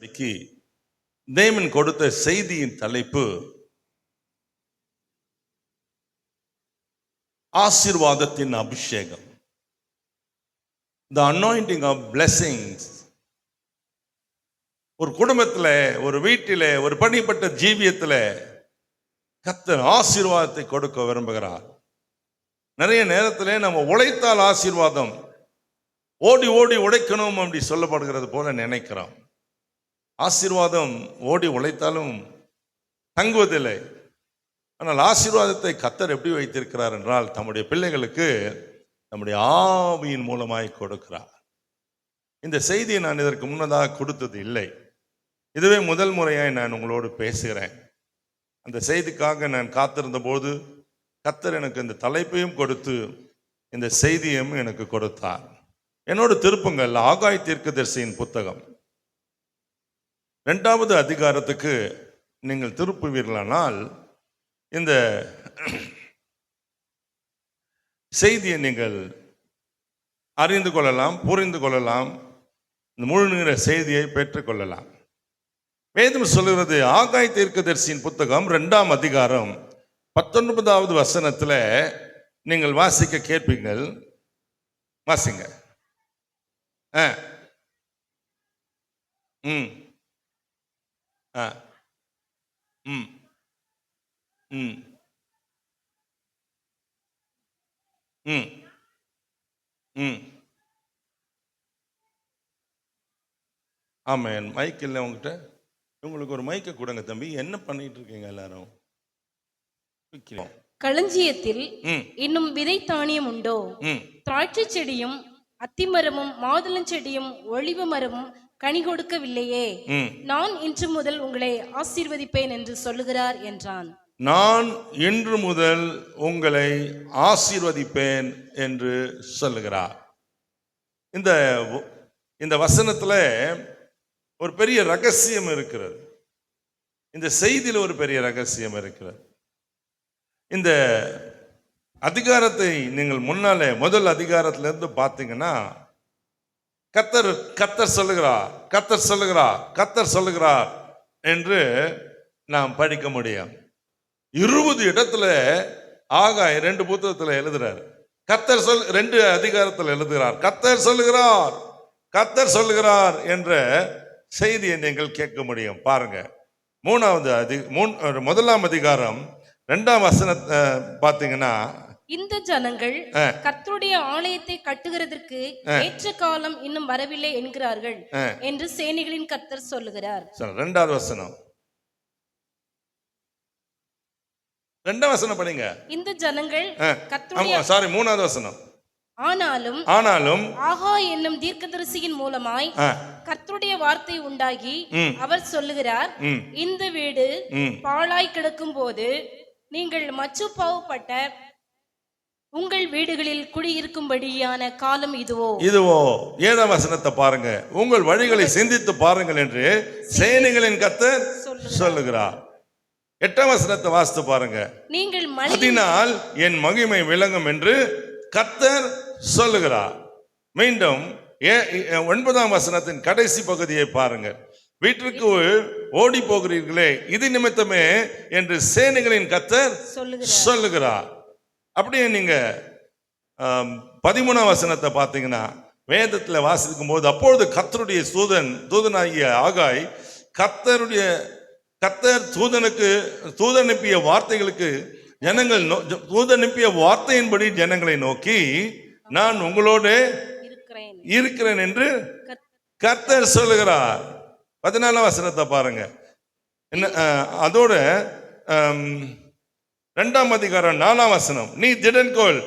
இன்னைக்கு தேவன் கொடுத்த செய்தியின் தலைப்பு ஆசீர்வாதத்தின் அபிஷேகம். The anointing of blessings. ஒரு குடும்பத்தில், ஒரு வீட்டில், ஒரு பணிப்பட்ட ஜீவியத்தில் கர்த்தர் ஆசீர்வாதத்தை கொடுக்க விரும்புகிறார். நிறைய நேரத்தில் நம்ம உழைத்தால் ஆசீர்வாதம், ஓடி ஓடி உழைக்கணும் அப்படி சொல்லப்படுகிறது போல நினைக்கிறோம். ஆசீர்வாதம் ஓடி உழைத்தாலும் தங்குவதில்லை. ஆனால் ஆசீர்வாதத்தை கர்த்தர் எப்படி வைத்திருக்கிறார் என்றால், தம்முடைய பிள்ளைகளுக்கு நம்முடைய ஆவியின் மூலமாய் கொடுக்கிறார். இந்த செய்தியை நான் இதற்கு முன்னதாக கொடுத்தது இல்லை. இதுவே முதல் முறையாய் நான் உங்களோடு பேசுகிறேன். அந்த செய்திக்காக நான் காத்திருந்த போது கர்த்தர் எனக்கு இந்த தலைப்பையும் கொடுத்து இந்த செய்தியையும் எனக்கு கொடுத்தார். என்னோடு திருப்புங்கள் ஆகாய் தீர்க்கதரிசியின் புத்தகம் 2வது அதிகாரத்துக்கு நீங்கள் திருப்புவீர்களானால் இந்த செய்தியை நீங்கள் அறிந்து கொள்ளலாம், புரிந்து கொள்ளலாம், இந்த முழுநீர செய்தியை பெற்றுக்கொள்ளலாம். வேதம் சொல்லுகிறது, ஆகாய் தீர்க்கதரிசியின் புத்தகம் 2ஆம் அதிகாரம் 19வது வசனத்தில் நீங்கள் வாசிக்க கேட்பீங்கள். வாசிங்க. ஆமாம், மைக் இல்லை உங்ககிட்ட? உங்களுக்கு ஒரு மைக்கை கொடுங்க தம்பி. என்ன பண்ணிட்டு இருக்கீங்க எல்லாரும்? களஞ்சியத்தில் இன்னும் விதை தானியம் உண்டோ? திராட்சை செடியும் அத்திமரமும் மாதுளஞ்செடியும் ஒளிவ மரமும் கனி கொடுக்கவில்லையே. நான் இன்று முதல் உங்களை ஆசீர்வதிப்பேன் என்று சொல்லுகிறார் என்றான். நான் இன்று முதல் உங்களை ஆசீர்வதிப்பேன் என்று சொல்லுகிறார். இந்த வசனத்துல ஒரு பெரிய ரகசியம் இருக்கிறது. இந்த செய்தியில் ஒரு பெரிய ரகசியம் இருக்கிறது. இந்த அதிகாரத்தை நீங்கள் முன்னாலே முதல் அதிகாரத்திலிருந்து பார்த்தீங்கன்னா, கர்த்தர் சொல்லுகிறார், கர்த்தர் சொல்லுகிறார், கர்த்தர் சொல்லுகிறார் என்று நாம் படிக்க முடியும். 20 இடத்துல ஆகாய் 2 புத்தகத்தில் எழுதுறாரு. கர்த்தர் 2 அதிகாரத்தில் எழுதுகிறார். கர்த்தர் சொல்லுகிறார், கர்த்தர் சொல்லுகிறார் என்ற செய்தியை நீங்கள் கேட்க முடியும். பாருங்க, 1ஆம் அதிகாரம் 2ஆம் வசனத்தை பார்த்தீங்கன்னா, இந்த ஜனங்கள் கர்த்தருடைய ஆலயத்தை கட்டுகிறதற்கு ஏற்ற காலம் இன்னும் வரவில்லை என்கிறார்கள் என்று சேனைகளின் கர்த்தர் சொல்லுகிறார். 2வது வசனம், 2ஆம் வசனம் படிங்க. இந்த ஜனங்கள் கர்த்தருடைய 3வது வசனம், ஆனாலும் ஆகாய் என்னும் தீர்க்கதரிசியின் மூலமாய் கர்த்தருடைய வார்த்தை உண்டாகி அவர் சொல்லுகிறார், இந்த வீடு பாழாய் கிடக்கும் போது நீங்கள் மச்சு பாவப்பட்ட உங்கள் வீடுகளில் குடியிருக்கும்படியான காலம் இதுவோ. 7ஆம் வசனத்தை பாருங்க. உங்கள் வழிகளை சிந்தித்து பாருங்கள் என்று சேனைகளின் கர்த்தர் சொல்லுகிறார். 8ஆம் வசனத்தை வாசித்து பாருங்க. நீங்கள் அதனால் என் மகிமை விளங்கும் என்று கர்த்தர் சொல்லுகிறார். மீண்டும் 9ஆம் வசனத்தின் கடைசி பகுதியை பாருங்க. வீட்டிற்கு ஓடி போகிறீர்களே, இது நிமித்தமே என்று சேனைகளின் கர்த்தர் சொல்லுகிறார். அப்படியே நீங்க 13ஆம் வசனத்தை பார்த்தீங்கன்னா, வேதத்தில் வாசிக்கும் போது, அப்பொழுது கர்த்தருடைய தூதனாகிய ஆகாய் கர்த்தர் தூதனுப்பிய வார்த்தைகளுக்கு தூதனுப்பிய வார்த்தையின்படி ஜனங்களை நோக்கி, நான் உங்களோடு இருக்கிறேன் என்று கர்த்தர் சொல்லுகிறார். 14ஆம் வசனத்தை பாருங்க. என்ன அதோட 2ஆம் அதிகாரம் 4ஆம் வசனம், நீ திடன்கொள்,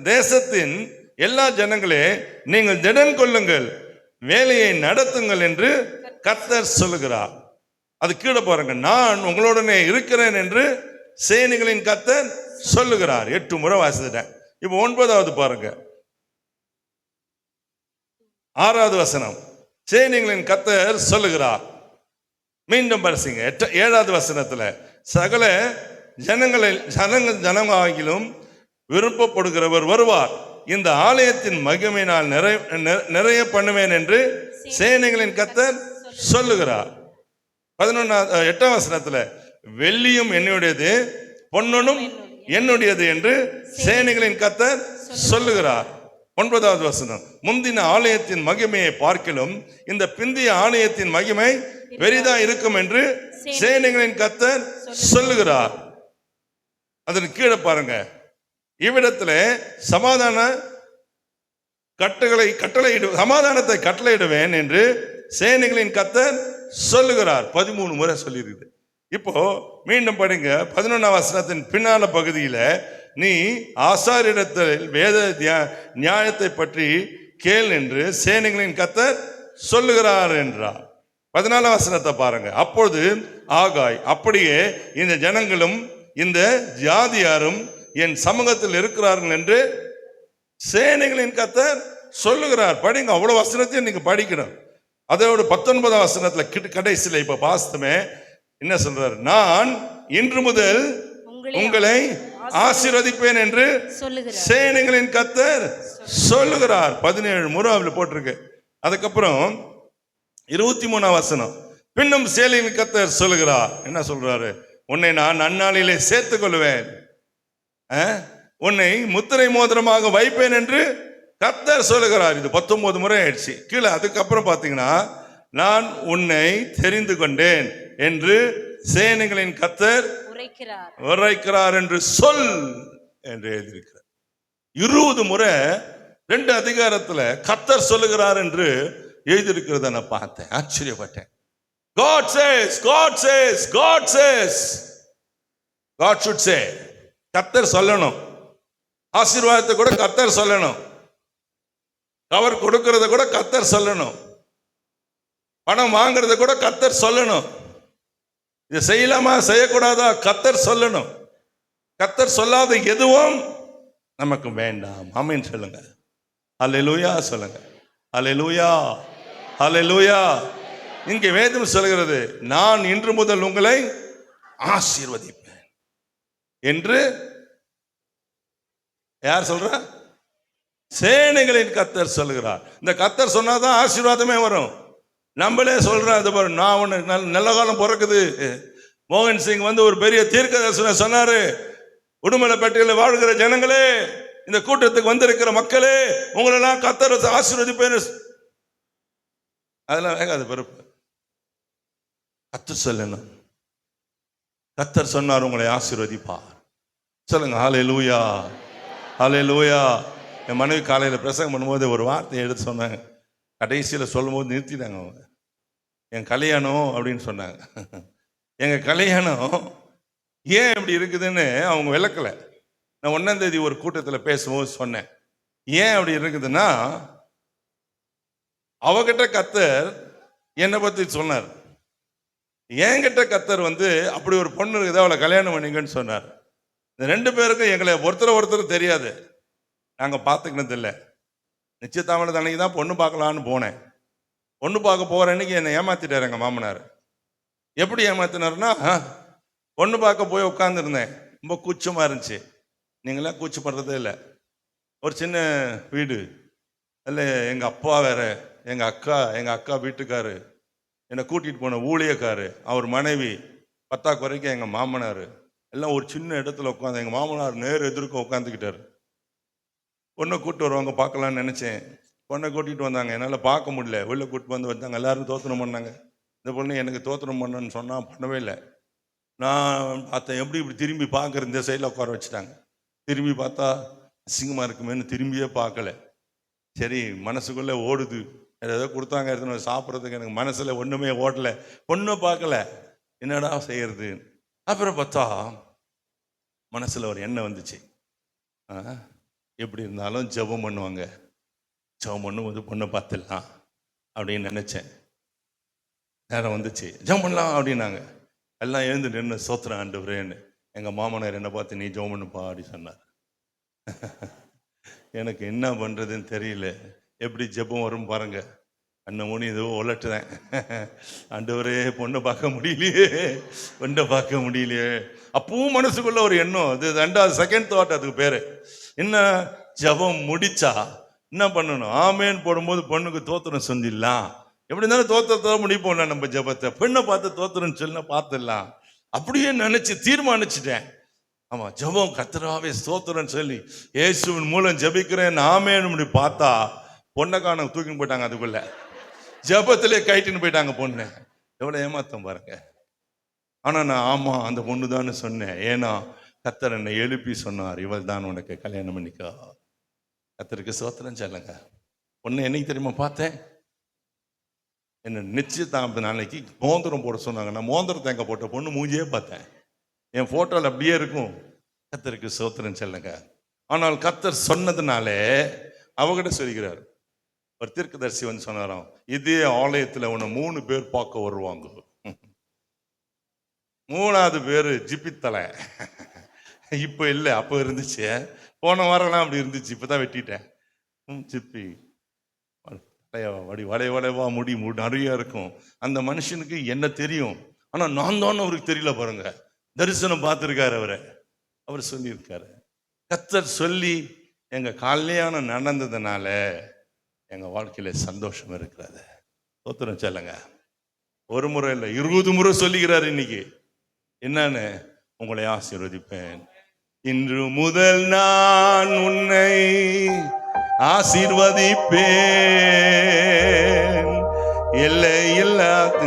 தேசத்தின் எல்லா ஜனங்களே நீங்கள் திடன் கொள்ளுங்கள், வேலையை நடத்துங்கள் என்று கர்த்தர் சொல்லுகிறார். அது கீழே பாருங்க, நான் உங்களுடனே இருக்கிறேன் என்று சேனைகளின் கர்த்தர் சொல்லுகிறார். 8 முறை வாசிட்டேன். இப்போ 9வது பாருங்க, 6வது வசனம், சேனைகளின் கர்த்தர் சொல்லுகிறார். மீண்டும் பரிசிங்க 7வது வசனத்துல, சகல ஜனங்களும் விருப்பப்படுகிறவர் வருவார், இந்த ஆலயத்தின் மகிமையினால் நிறைய பண்ணுவேன் என்று சேனைகளின் கர்த்தர் சொல்லுகிறார். 8ஆம் வசனத்துல வெள்ளியும் என்னுடையது பொன்னும் என்னுடையது என்று சேனைகளின் கர்த்தர் சொல்லுகிறார். 9வது வசனம், முந்தின ஆலயத்தின் மகிமையை பார்க்கிலும் இந்த பிந்திய ஆலயத்தின் மகிமை பெரிதா இருக்கும் என்று சேனைகளின் கர்த்தர் சொல்லுகிறார். அதன் கீழே பாருங்க, இவ்விடத்துல சமாதானத்தை கட்டளையிடுவேன் என்று சேனைகளின் கர்த்தர் சொல்லுகிறார். 13 முறை சொல்லியிருக்கு. இப்போ மீண்டும் படிங்க 11ஆம் வசனத்தின் பின்னால பகுதியில, நீ ஆசாரியரிடத்தில் வேத நியாயத்தை பற்றி கேள் என்று சேனைகளின் கர்த்தர் சொல்லுகிறார் என்றார். 14ஆம் வசனத்தை பாருங்க, அப்பொழுது ஆகாய், அப்படியே இந்த ஜனங்களும் இந்த ஜாதியாரும் என் சமூகத்தில் இருக்கிறார்கள் என்று சேனைகளின் கர்த்தர் சொல்லுகிறார். படிங்க, அவ்வளவு வசனத்தையும் நீங்க படிக்கணும். அதோட 19ஆம் வசனத்துல கடைசியில இப்ப பாஸ்தமே என்ன சொல்றாரு, நான் இன்று முதல் உங்களை ஆசீர்வதிப்பேன் என்று சேனைகளின் கர்த்தர் சொல்லுகிறார். 17 முறை அவளை போட்டிருக்கு. அதுக்கப்புறம் 23ஆம் வசனம், பின்னும் சேனைகளின் கர்த்தர் சொல்லுகிறார். என்ன சொல்றாரு, உன்னை நான் அந்நாளிலே சேர்த்துக் கொள்வேன், உன்னை முத்திரை மோதிரமாக வைப்பேன் என்று கர்த்தர் சொல்லுகிறார். இது 19 முறை ஆயிடுச்சு. கீழே அதுக்கப்புறம் பாத்தீங்கன்னா, நான் உன்னை தெரிந்து கொண்டேன் என்று சேனைகளின் கர்த்தர் உரைக்கிறார் என்று சொல் என்று எழுதியிருக்கிறார். 20 முறை 2 அதிகாரத்துல கர்த்தர் சொல்லுகிறார் என்று எழுதியிருக்கிறத நான் பார்த்தேன், ஆச்சரியப்பட்டேன். God says, God says, God says. God should say. கர்த்தர் சொல்லணும். ஆசீர்வாதத்தை கூட கர்த்தர் சொல்லணும். அவர் கொடுக்கிறத கூட கர்த்தர் சொல்லணும். பணம் வாங்குறத கூட கர்த்தர் சொல்லணும். இது செய்யலாமா செய்யக்கூடாதா கர்த்தர் சொல்லணும். கர்த்தர் சொல்லாத எதுவும் நமக்கு வேண்டாம். ஆமென் சொல்லுங்க. அல்லேலூயா சொல்லுங்க. அல்லேலூயா, அல்லேலூயா. இங்கே வேதம் சொல்கிறது, நான் இன்று முதல் உங்களை ஆசீர்வதிப்பேன் என்று யார் சொல்றா? சேனைகளின் கர்த்தர் சொல்லுகிறார். இந்த கர்த்தர் சொன்னாதான் ஆசீர்வாதமே வரும். நம்மளே சொல்றோம், அது பாரு, நான் உனக்கு நல்ல காலம் பிறக்குது. மோகன் சிங் வந்து ஒரு பெரிய தீர்க்கதரிசனம் சொன்னாரு, உடுமலைப்பேட்டையில் வாழ்கிற ஜனங்களே, இந்த கூட்டத்துக்கு வந்திருக்கிற மக்களே, உங்களெல்லாம் கர்த்தர் ஆசீர்வதிப்பேன். அதெல்லாம் வேகாது பிறப்பு. கர்த்தர் சொல்லணும். கர்த்தர் சொன்னார் உங்களை ஆசீர்வதிப்பார். சொல்லுங்க ஹல்லேலூயா, ஹல்லேலூயா. என் மனைவி காலையில் பிரசங்கம் பண்ணும்போது ஒரு வார்த்தையை எடுத்து சொன்னாங்க. கடைசியில் சொல்லும் போது நிறுத்திட்டாங்க அவங்க. என் கல்யாணம் அப்படின்னு சொன்னாங்க. எங்கள் கல்யாணம் ஏன் இப்படி இருக்குதுன்னு அவங்க விளக்கலை. நான் 1ஆம் தேதி ஒரு கூட்டத்தில் பேசும்போது சொன்னேன், ஏன் அப்படி இருக்குதுன்னா, அவகிட்ட கர்த்தர் என்னை பற்றி சொன்னார். என்கிட்ட கர்த்தர் வந்து அப்படி ஒரு பொண்ணு இருக்குது, அவளை கல்யாணம் பண்ணிங்கன்னு சொன்னார். இந்த 2 பேருக்கும் எங்களை ஒருத்தர் தெரியாது, நாங்கள் பார்த்துக்கினது இல்லை. நிச்சயதாமலை அன்னைக்கு தான் பொண்ணு பார்க்கலான்னு போனேன். பொண்ணு பார்க்க போகிற அன்னைக்கு என்னை ஏமாத்திட்டார் எங்கள் மாமனார். எப்படி ஏமாத்தினார்னா, பொண்ணு பார்க்க போய் உட்காந்துருந்தேன். ரொம்ப கூச்சமாக இருந்துச்சு. நீங்களாம் கூச்சப்படுறதே இல்லை. ஒரு சின்ன வீடு, அதில் எங்கள் அப்பா வேற, எங்கள் அக்கா வீட்டுக்காரு, என்னை கூட்டிகிட்டு போன ஊழியக்காரு, அவர் மனைவி, 10 வரைக்கும் எங்கள் மாமனார், எல்லாம் ஒரு சின்ன இடத்துல உட்காந்து. எங்கள் மாமனார் நேர் எதிர்க்க உட்காந்துக்கிட்டார். பொண்ணை கூப்பிட்டு வருவாங்க பார்க்கலான்னு நினச்சேன். பொண்ணை கூட்டிகிட்டு வந்தாங்க, என்னால் பார்க்க முடியல. வெளில கூப்பிட்டு வந்து வந்தாங்க, எல்லாரும் தோத்திரம் பண்ணாங்க. இந்த பொண்ணு எனக்கு தோத்திரம் பண்ணணுன்னு சொன்னால் பண்ணவே இல்லை. நான் பார்த்தேன், இப்படி திரும்பி பார்க்குற, இந்த சைடில் உட்கார வச்சுட்டாங்க. திரும்பி பார்த்தா அசிங்கமாக இருக்குமேன்னு திரும்பியே பார்க்கல. சரி, மனசுக்குள்ளே ஓடுது. ஏதோ கொடுத்தாங்க எடுத்துன்னு சாப்பிட்றதுக்கு, எனக்கு மனசில் ஒன்றுமே ஓடலை. பொண்ணை பார்க்கல, என்னடா செய்யறது. அப்புறம் பார்த்தா மனசில் ஒரு எண்ணம் வந்துச்சு, எப்படி இருந்தாலும் ஜெபம் பண்ணுவாங்க, ஜெபம் பண்ணும்போது பொண்ணை பார்த்துடலாம் அப்படின்னு நினச்சேன். நேரம் வந்துச்சு, ஜெபம் பண்ணலாம் அப்படின்னாங்க. எல்லாம் எழுந்து நின்று சோத்திரம் ஆண்டவரேன்னு. எங்கள் மாமனார் என்னை பார்த்து, நீ ஜெபம் பண்ணுப்பா அப்படி சொன்னார். எனக்கு என்ன பண்ணுறதுன்னு தெரியல. எப்படி ஜெபம் வரும் பாருங்க. அண்ணன் மணி ஏதோ உலட்டுறேன், ஆண்டவரே பொண்ணை பார்க்க முடியலையே, பொண்ணை பார்க்க முடியலையே. அப்பவும் மனசுக்குள்ள ஒரு எண்ணம், அது 2வது செகண்ட் தாட். அதுக்கு பேர் என்ன? ஜெபம் முடிச்சா என்ன பண்ணணும்? ஆமேன் போடும்போது பொண்ணுக்கு தோத்திரம் செஞ்சிடலாம் எப்படி இருந்தாலும் தோத்திரத்தோட முடிப்போம்ல நம்ம ஜெபத்தை. பெண்ணை பார்த்து தோத்திரன்னு சொல்ல பார்த்துடலாம் அப்படியே நினைச்சு தீர்மானிச்சுட்டேன். ஆமா, ஜெபம் கர்த்தராவே ஸ்தோத்திரன்னு சொல்லி இயேசுவின் மூலம் ஜெபிக்கிறேன் ஆமென்னு பார்த்தா பொண்ணை காண தூக்கின்னு போயிட்டாங்க. அதுக்குள்ள ஜெபத்திலே கைட்டுன்னு போயிட்டாங்க பொண்ணு. எவ்வளவு ஏமாத்தம் பாருங்க. ஆனா நான் ஆமா அந்த பொண்ணு தான் சொன்னேன். ஏன்னா கர்த்தர் என்னை எழுப்பி சொன்னார், இவள் தான் உனக்கு கல்யாணம் பண்ணிக்கோ. கர்த்தருக்கு ஸ்தோத்திரம் சொல்லுங்க. பொண்ணு என்னைக்கு தெரியுமா பார்த்தேன்? என்ன நிச்சயதார்த்த நாளைக்கு மோந்திரம் போட சொன்னாங்க. நான் மோந்திரம் தேங்க போட்ட பொண்ணு மூஞ்சியே பார்த்தேன். என் போட்டோல அப்படியே இருக்கும். கர்த்தருக்கு ஸ்தோத்திரம் சொல்லுங்க. ஆனால் கர்த்தர் சொன்னதுனாலே அவகிட்ட சொல்கிறார். ஒரு தீர்க்கதரிசி வந்து சொன்னாராம், இதே ஆலயத்துல உன்னை 3 பேர் பார்க்க வருவாங்க. 3வது பேரு ஜிப்பித்தலை. இப்ப இல்லை, அப்ப இருந்துச்சு. போன வாரம்லாம் அப்படி இருந்துச்சு, இப்பதான் வெட்டிட்டேன். ஜிப்பி வளைவா முடி நிறைய இருக்கும். அந்த மனுஷனுக்கு என்ன தெரியும், ஆனா நான் தான் அவருக்கு தெரியல பாருங்க. தரிசனம் பார்த்திருக்காரு அவரை. அவர் சொல்லியிருக்காரு. கர்த்தர் சொல்லி எங்க கல்யாணம் நடந்ததுனால எங்க வாழ்க்கையில சந்தோஷம் இருக்கிறது. ஸ்தோத்திரம் சொல்லுங்க. ஒரு முறை இல்லை, 20 முறை சொல்லுகிறார். இன்னைக்கு என்னன்னு, உங்களை ஆசீர்வதிப்பேன். இன்று முதல் நான் உன்னை ஆசீர்வதிப்பேன். எல்லை இல்லாத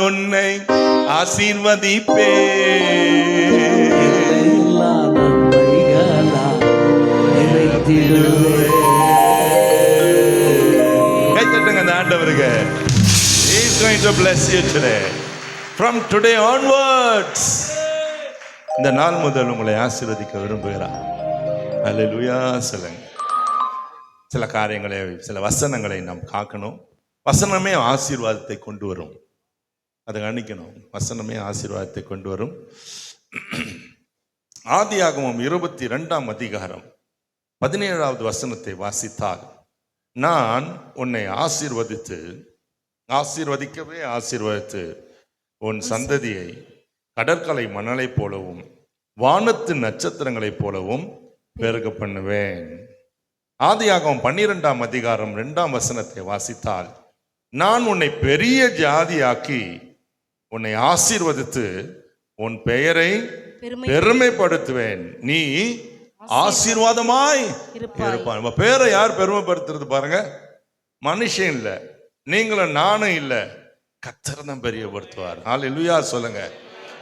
உன்னை ஆசீர்வதிப்பேன். எல்லா நன்மைகளால் நிறைத்திடுவேன். கை தட்டுங்க அந்த ஆண்டவருக்கு. He is going to bless you today. From today onwards. இந்த நாள் முதல் உங்களை ஆசீர்வதிக்க விரும்புகிறார். அல்லேலூயா சொல்லுங்க. சில காரியங்களை, சில வசனங்களை நாம் காக்கணும். வசனமே ஆசீர்வாதத்தை கொண்டு வரும். அதை கணிக்கணும். வசனமே ஆசீர்வாதத்தை கொண்டு வரும். ஆதியாகமம் 22ஆம் அதிகாரம் 17வது வசனத்தை வாசித்தால், நான் உன்னை ஆசீர்வதிக்கவே ஆசீர்வதித்து உன் சந்ததியை கடற்கரை மணலைப் போலவும் வானத்து நட்சத்திரங்களைப் போலவும் பெருக பண்ணுவேன். ஆதியாகமம் 12ஆம் அதிகாரம் 2ஆம் வசனத்தை வாசித்தால், நான் உன்னை பெரிய ஜாதியாக்கி உன்னை ஆசீர்வதித்து உன் பெயரை பெருமைப்படுத்துவேன். நீ ஆசீர்வாதமாய் இருப்பாய். நம்ம பேரை யார் பெருமைப்படுத்துறது பாருங்க? மனுஷன் இல்ல, நீங்களும் நானும் இல்ல, கர்த்தர் தான் பெரியப்படுத்துவார். அல்லேலூயா சொல்லுங்க.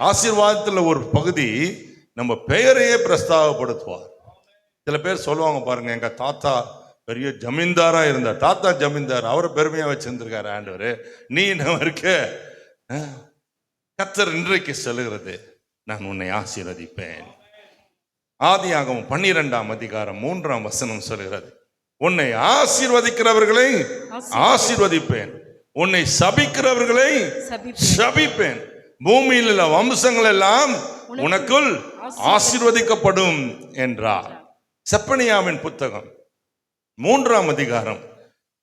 ஆசீர்வாதத்துல ஒரு பகுதி நம்ம பெயரையே பிரஸ்தாபப்படுத்துவார். சில பேர் சொல்லுவாங்க பாருங்க, எங்க தாத்தா பெரிய ஜமீன்தாரா இருந்தார், தாத்தா ஜமீன்தார், அவரை பெருமையா வச்சிருந்திருக்காரு ஆண்டவர், நீ என்ன இருக்க? கர்த்தர் இன்றைக்கு சொல்லுகிறது, நான் உன்னை ஆசீர்வதிப்பேன். ஆதியாகமம் 12ஆம் அதிகாரம் 3ஆம் வசனம் சொல்லுகிறது, உன்னை ஆசீர்வதிக்கிறவர்களை ஆசீர்வதிப்பேன், உன்னை சபிக்கிறவர்களை சபிப்பேன், பூமியில் உள்ள வம்சங்கள் எல்லாம் உனக்குள் ஆசீர்வதிக்கப்படும் என்றார். செப்பனியாவின் புத்தகம் 3ஆம் அதிகாரம்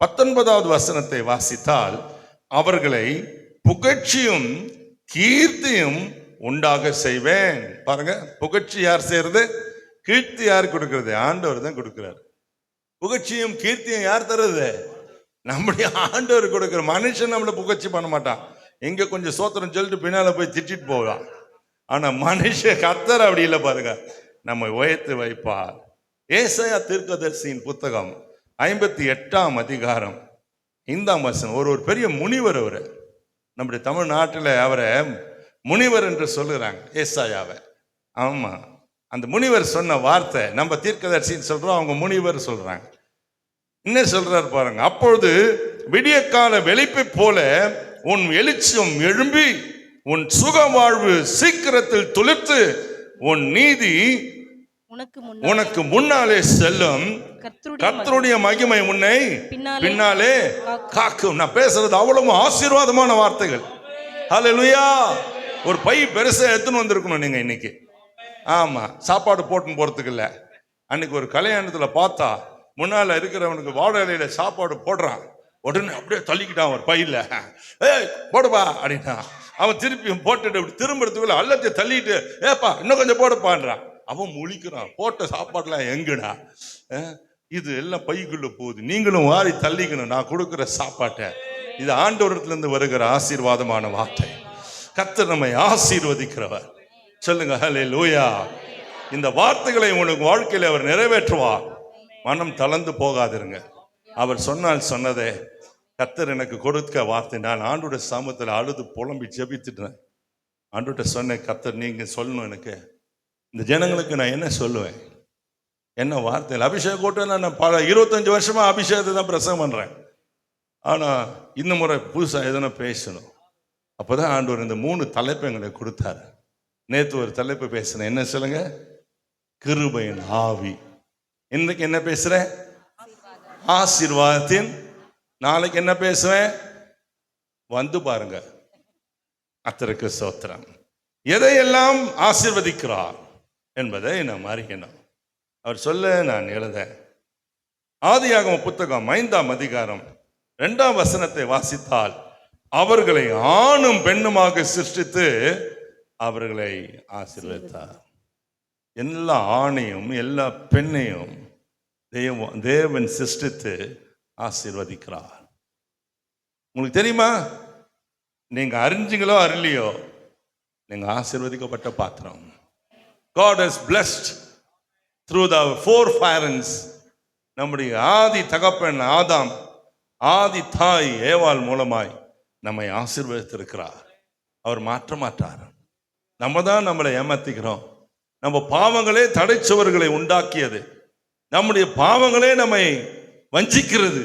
19வது வசனத்தை வாசித்தால், அவர்களை புகழ்ச்சியும் கீர்த்தியும் உண்டாக செய்வேன். பாருங்க, புகழ்ச்சி யார் செய்யறது? கீர்த்தி யார் கொடுக்கிறது? ஆண்டவர் தான் கொடுக்கிறார். புகழ்ச்சியும் கீர்த்தியும் யார் தருது? நம்முடைய ஆண்டவர் கொடுக்கிற. மனுஷன் நம்மள புகழ்ச்சி பண்ண மாட்டான். எங்க கொஞ்சம் சோத்திரம் சொல்லிட்டு பின்னால போய் திட்டிட்டு போவான். ஆனா மனுஷன் கர்த்தர் அப்படி இல்லை பாருங்க, நம்ம உயர்த்து வைப்பார். ஏசாயா தீர்க்கதரிசியின் புத்தகம் 58ஆம் அதிகாரம் 5ஆம் வசனம். ஒரு பெரிய முனிவர், அவரு நம்முடைய தமிழ்நாட்டில் அவரை முனிவர் என்று சொல்லுறாங்க, ஏசாயாவை. ஆமா, அந்த முனிவர் சொன்ன வார்த்தை நம்ம தீர்க்கதரிசின்னு சொல்றோம், அவங்க முனிவர் சொல்றாங்க. என்ன சொல்றாரு பாருங்க, அப்பொழுது விடிய கால வெளிப்பை போல உன் வெளிச்சம் எழும்பி உன் சுக வாழ்வு சீக்கிரத்தில் துளிர்த்து உன் நீதி உனக்கு முன்னாலே செல்லும், கர்த்தருடைய மகிமை உன்னை பின்னாலே காக்கும். நான் பேசுறது அவ்வளவு ஆசீர்வாதமான வார்த்தைகள். ஹல்லேலூயா. ஒரு பை பெருசா எடுத்துன்னு வந்திருக்கணும் நீங்க இன்னைக்கு. ஆமா, சாப்பாடு போட்டுன்னு போறதுக்கு இல்ல. அன்னைக்கு ஒரு கல்யாணத்துல பார்த்தா முன்னால இருக்கிறவனுக்கு வாழை இலையில சாப்பாடு போடுறான், உடனே அப்படியே தள்ளிக்கிட்டான் ஒரு பையில, ஏய் போடுப்பா அப்படின்னா. அவன் திருப்பியும் போட்டுட்டு அப்படி திரும்புறதுக்குள்ள அல்லத்தை தள்ளிட்டு, ஏப்பா இன்னும் கொஞ்சம் போடுப்பான்றான். அவன் முழிக்கிறான், போட்ட சாப்பாடுலாம் எங்கடா? இது எல்லாம் பைக்குள்ள போகுது, நீங்களும் வாரி தள்ளிக்கணும் நான் கொடுக்குற சாப்பாட்டை. இது ஆண்டவரத்துல இருந்து வருகிற ஆசீர்வாதமான வார்த்தை. கர்த்தர் நம்மை ஆசீர்வதிக்கிறவர். சொல்லுங்க ஹல்லேலூயா. இந்த வார்த்தைகளை உனக்கு வாழ்க்கையில அவர் நிறைவேற்றுவார். மனம் தளர்ந்து போகாதிருங்க. அவர் சொன்னால் சொன்னதே, கர்த்தர் எனக்கு கொடுக்க வார்த்தை. நான் ஆண்டோட சாமத்தில் அழுது புலம்பி ஜெபித்துட்டேன். ஆண்டோட்ட சொன்னேன், கர்த்தர் நீங்க சொல்லணும், எனக்கு இந்த ஜனங்களுக்கு நான் என்ன சொல்லுவேன், என்ன வார்த்தை. அபிஷேக கூட்டம் நான் பல 25 வருஷமா அபிஷேகத்தை தான் பிரசங்கம் பண்றேன். ஆனா இந்த முறை புதுசா எதனா பேசணும். அப்போதான் ஆண்டவர் இந்த 3 தலைப்பு எங்களுக்கு கொடுத்தாரு. நேற்று ஒரு தலைப்பு பேசுறேன், என்ன சொல்லுங்க? கிருபையின் ஆவி. இன்னைக்கு என்ன பேசுறேன்? ஆசீர்வாதத்தின். நாளைக்கு என்ன பேசுவேன்? வந்து பாருங்க. கர்த்தருக்கு ஸ்தோத்திரம். எதையெல்லாம் ஆசீர்வதிக்கிறார் என்பதை நாம் அறியணும். அவர் சொல்ல நான் எழுத ஆதியாகம புத்தகம் 5ஆம் அதிகாரம் 2ஆம் வசனத்தை வாசித்தால், அவர்களை ஆணும் பெண்ணுமாக சிருஷ்டித்து அவர்களை ஆசீர்வதித்தார். எல்லா ஆணையும் எல்லா பெண்ணையும் தேவன் சிருஷ்டித்து ஆசீர்வதிக்கிறார். உங்களுக்கு தெரியுமா? நீங்க அறிஞ்சீங்களோ அறிலையோ, நீங்க ஆசீர்வதிக்கப்பட்ட பாத்திரம். God has blessed through the foreparents. நம்முடைய ஆதி தகப்பன் ஆதாம், ஆதி தாய் ஏவாள் மூலமாய் நம்மை ஆசீர்வதித்திருக்கிறார். அவர் மாற்ற மாட்டார். நம்ம தான் நம்மளை ஏமாத்திக்கிறோம். நம்ம பாவங்களே தடைச்சுவர்களை உண்டாக்கியது. நம்முடைய பாவங்களே நம்மை வஞ்சிக்கிறது.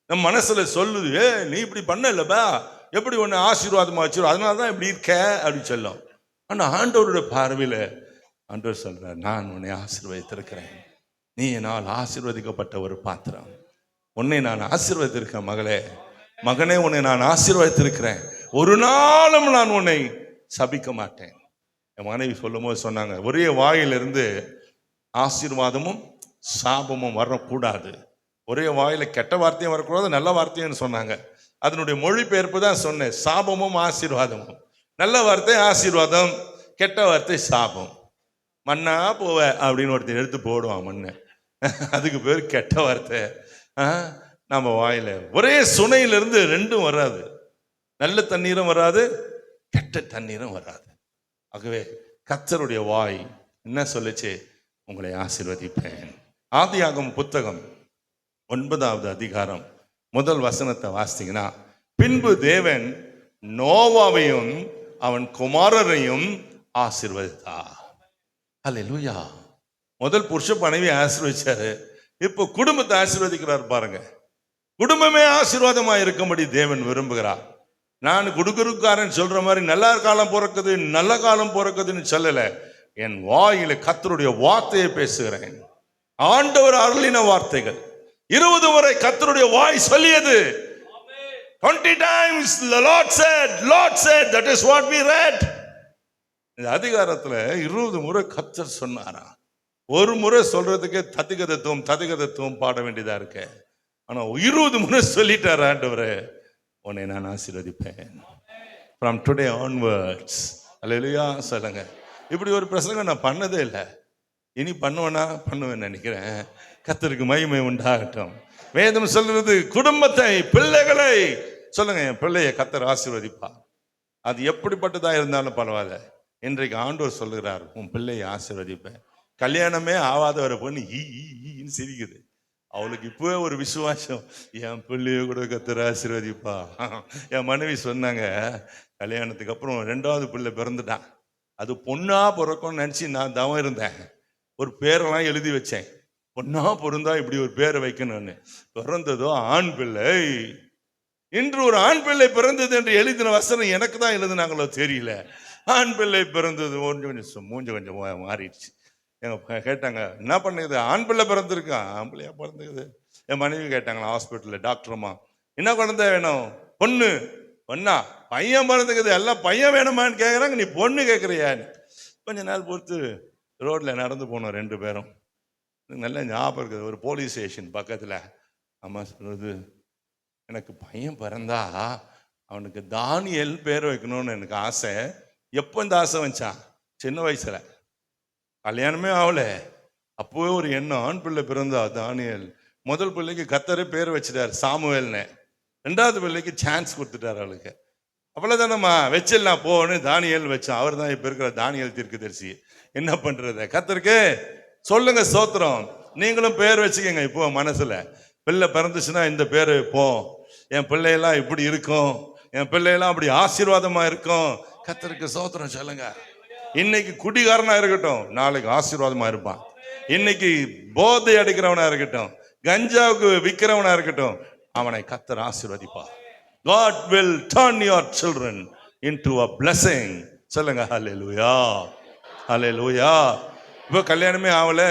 நம்ம மனசுல சொல்லுது, நீ இப்படி பண்ணலப்பா, எப்படி ஒன்று ஆசீர்வாதமா வச்சிரும், அதனால தான் இப்படி இருக்க அப்படின்னு சொல்லும். ஆனா ஆண்டவருடைய பார்வையில ஆண்டவர் சொல்றார், நான் உன்னை ஆசீர்வதித்திருக்கிறேன், நீ என்னால் ஆசீர்வதிக்கப்பட்ட ஒரு பாத்திரம், உன்னை நான் ஆசீர்வதித்திருக்கேன் மகளே, மகனே உன்னை நான் ஆசீர்வதித்திருக்கிறேன், ஒரு நாளும் நான் உன்னை சபிக்க மாட்டேன். என் மனைவி சொல்லும் போது சொன்னாங்க, ஒரே வாயிலிருந்து ஆசீர்வாதமும் சாபமும் வரக்கூடாது, ஒரே வாயில கெட்ட வார்த்தையும் வரக்கூடாது நல்ல வார்த்தையும் சொன்னாங்க. அதனுடைய மொழிபெயர்ப்பு தான் சொன்னேன், சாபமும் ஆசீர்வாதமும். நல்ல வார்த்தை ஆசீர்வாதம், கெட்ட வார்த்தை சாபம். மண்ணா போவ அப்படின்னு ஒருத்தர் எடுத்து போடுவான் மண்ணை, அதுக்கு பேர் கெட்ட வார்த்தை. நம்ம வாயில ஒரே சுனையிலிருந்து ரெண்டும் வராது, நல்ல தண்ணீரும் வராது கெட்ட தண்ணீரும் வராது. ஆகவே கர்த்தருடைய வாய் என்ன சொல்லுச்சு, உங்களை ஆசீர்வதிப்பேன். ஆதியாகமம் புத்தகம் 9வது அதிகாரம் 1 வசனத்தை வாசித்தீங்கன்னா, பின்பு தேவன் நோவாவையும் அவன் குமாரரையும் ஆசீர்வதித்தார். அல்லேலூயா. முதல் புருஷ மனைவி ஆசீர்வதிச்சாரு, இப்போ குடும்பத்தை ஆசீர்வதிக்கிறார் பாருங்க. குடும்பமே ஆசீர்வாதமா இருக்கும்படி தேவன் விரும்புகிறார். நான் குடுகுருக்காரன் சொல்ற மாதிரி நல்ல காலம் பிறக்குது நல்ல காலம் பிறக்குதுன்னு சொல்லல, என் வாயில கர்த்தருடைய வார்த்தையை பேசுகிறேன். ஆண்டவர் அருளின வார்த்தைகள் 20 முறை கர்த்தருடைய வாய் சொல்லியது. 20 times the Lord said, that is what we read. இந்த அதிகாரத்துல 20 முறை கர்த்தர் சொன்னாரா. ஒரு முறை சொல்றதுக்கு ததிகதத்துவம் பாட வேண்டியதா இருக்கு. ஆனா 20 முறை சொல்லிட்டார் ஆண்டவரே, உன்னை நான் ஆசீர்வதிப்பேன் from today onwards. அல்லேலூயா சொல்லுங்க. இப்படி ஒரு பிரசங்கம் நான் பண்ணதே இல்லை, இனி பண்ணுவேன்னு நினைக்கிறேன். கர்த்தருக்கு மகிமை உண்டாகட்டும். வேதம் சொல்றது, குடும்பத்தை பிள்ளைகளை சொல்லுங்க, என் பிள்ளையை கர்த்தர் ஆசீர்வதிப்பார். அது எப்படிப்பட்டதா இருந்தாலும் பரவாயில்ல. இன்றைக்கு ஆண்டவர் சொல்லுகிறார், உன் பிள்ளையை ஆசீர்வதிப்பேன். கல்யாணமே ஆவாதவரை பொண்ணு ஈன்னு சிரிக்குது. அவளுக்கு இப்பவே ஒரு விசுவாசம், என் பிள்ளைய கூட கர்த்தர் ஆசீர்வதிப்பா. என் மனைவி சொன்னாங்க, கல்யாணத்துக்கு அப்புறம் 2வது பிள்ளை பிறந்துட்டான், அது பொண்ணா பிறக்கும்னு நினைச்சு நான் தவம் இருந்தேன். ஒரு பேரெல்லாம் எழுதி வச்சேன், பொண்ணா பிறந்தா இப்படி ஒரு பேரை வைக்கணும்னு. பிறந்ததோ ஆண் பிள்ளை. இன்று ஒரு ஆண் பிள்ளை பிறந்தது என்று எழுதின வசனம் எனக்கு தான் எழுதுனாங்களோ தெரியல. ஆண் பிள்ளை பிறந்தது கொஞ்சம் மாறிடுச்சு. எங்க கேட்டாங்க, என்ன பண்ணுது, ஆண் பிள்ளை பிறந்திருக்கான். ஆண் பிள்ளையா பிறந்துக்குது. என் மனைவி கேட்டாங்களா ஹாஸ்பிட்டலில், டாக்டர்மா என்ன குழந்தை வேணும், பொண்ணா பையன் பிறந்துக்குது, எல்லாம் பையன் வேணுமான்னு கேட்குறாங்க, நீ பொண்ணு கேட்குறியான்னு. கொஞ்ச நாள் பொறுத்து ரோட்டில் நடந்து போனோம் 2 பேரும். நல்ல ஞாபகம் இருக்குது, ஒரு போலீஸ் ஸ்டேஷன் பக்கத்தில். அம்மா சொல்றது, எனக்கு பையன் பிறந்தா அவனுக்கு தானியல் பேர் வைக்கணும்னு எனக்கு ஆசை. எப்போ இந்த ஆசை வந்துச்சான், சின்ன வயசுல, கல்யாணமே ஆகல, அப்போவே ஒரு எண்ணம், ஆண் பிள்ளை பிறந்தா தானியல். முதல் பிள்ளைக்கு கர்த்தரே பேர் வச்சுட்டார் சாமுவேல்னு, 2வது பிள்ளைக்கு சான்ஸ் கொடுத்துட்டார் அவளுக்கு. அவ்வளோதானம்மா வச்சிடலாம் போன்னு தானியல் வச்சான். அவர் தான் இப்போ இருக்கிற தானியல் தீர்க்கதரிசி. என்ன பண்றது, கர்த்தருக்கு சொல்லுங்க ஸ்தோத்திரம். நீங்களும் பேர் வச்சுக்கோங்க. இப்போ மனசுல பிள்ளை பிறந்துச்சுன்னா இந்த பேர் வைப்போம், என் பிள்ளையெல்லாம் இப்படி இருக்கும், என் பிள்ளையெல்லாம் அப்படி ஆசீர்வாதமா இருக்கும். கர்த்தருக்கு ஸ்தோத்திரம் சொல்லுங்க. இன்னைக்கு குடிகாரனா இருக்கட்டும், நாளைக்கு ஆசீர்வாதமா இருப்பான். இன்னைக்கு போதை அடிக்கிறவனா இருக்கட்டும், கஞ்சாவுக்கு விற்கிறவனா இருக்கட்டும், அவனை கர்த்தர் ஆசீர்வதிப்பா. God will turn your children into a blessing. சொல்லுங்க ஹல்லேலூயா, ஹல்லேலூயா. இப்போ கல்யாணமே ஆகல,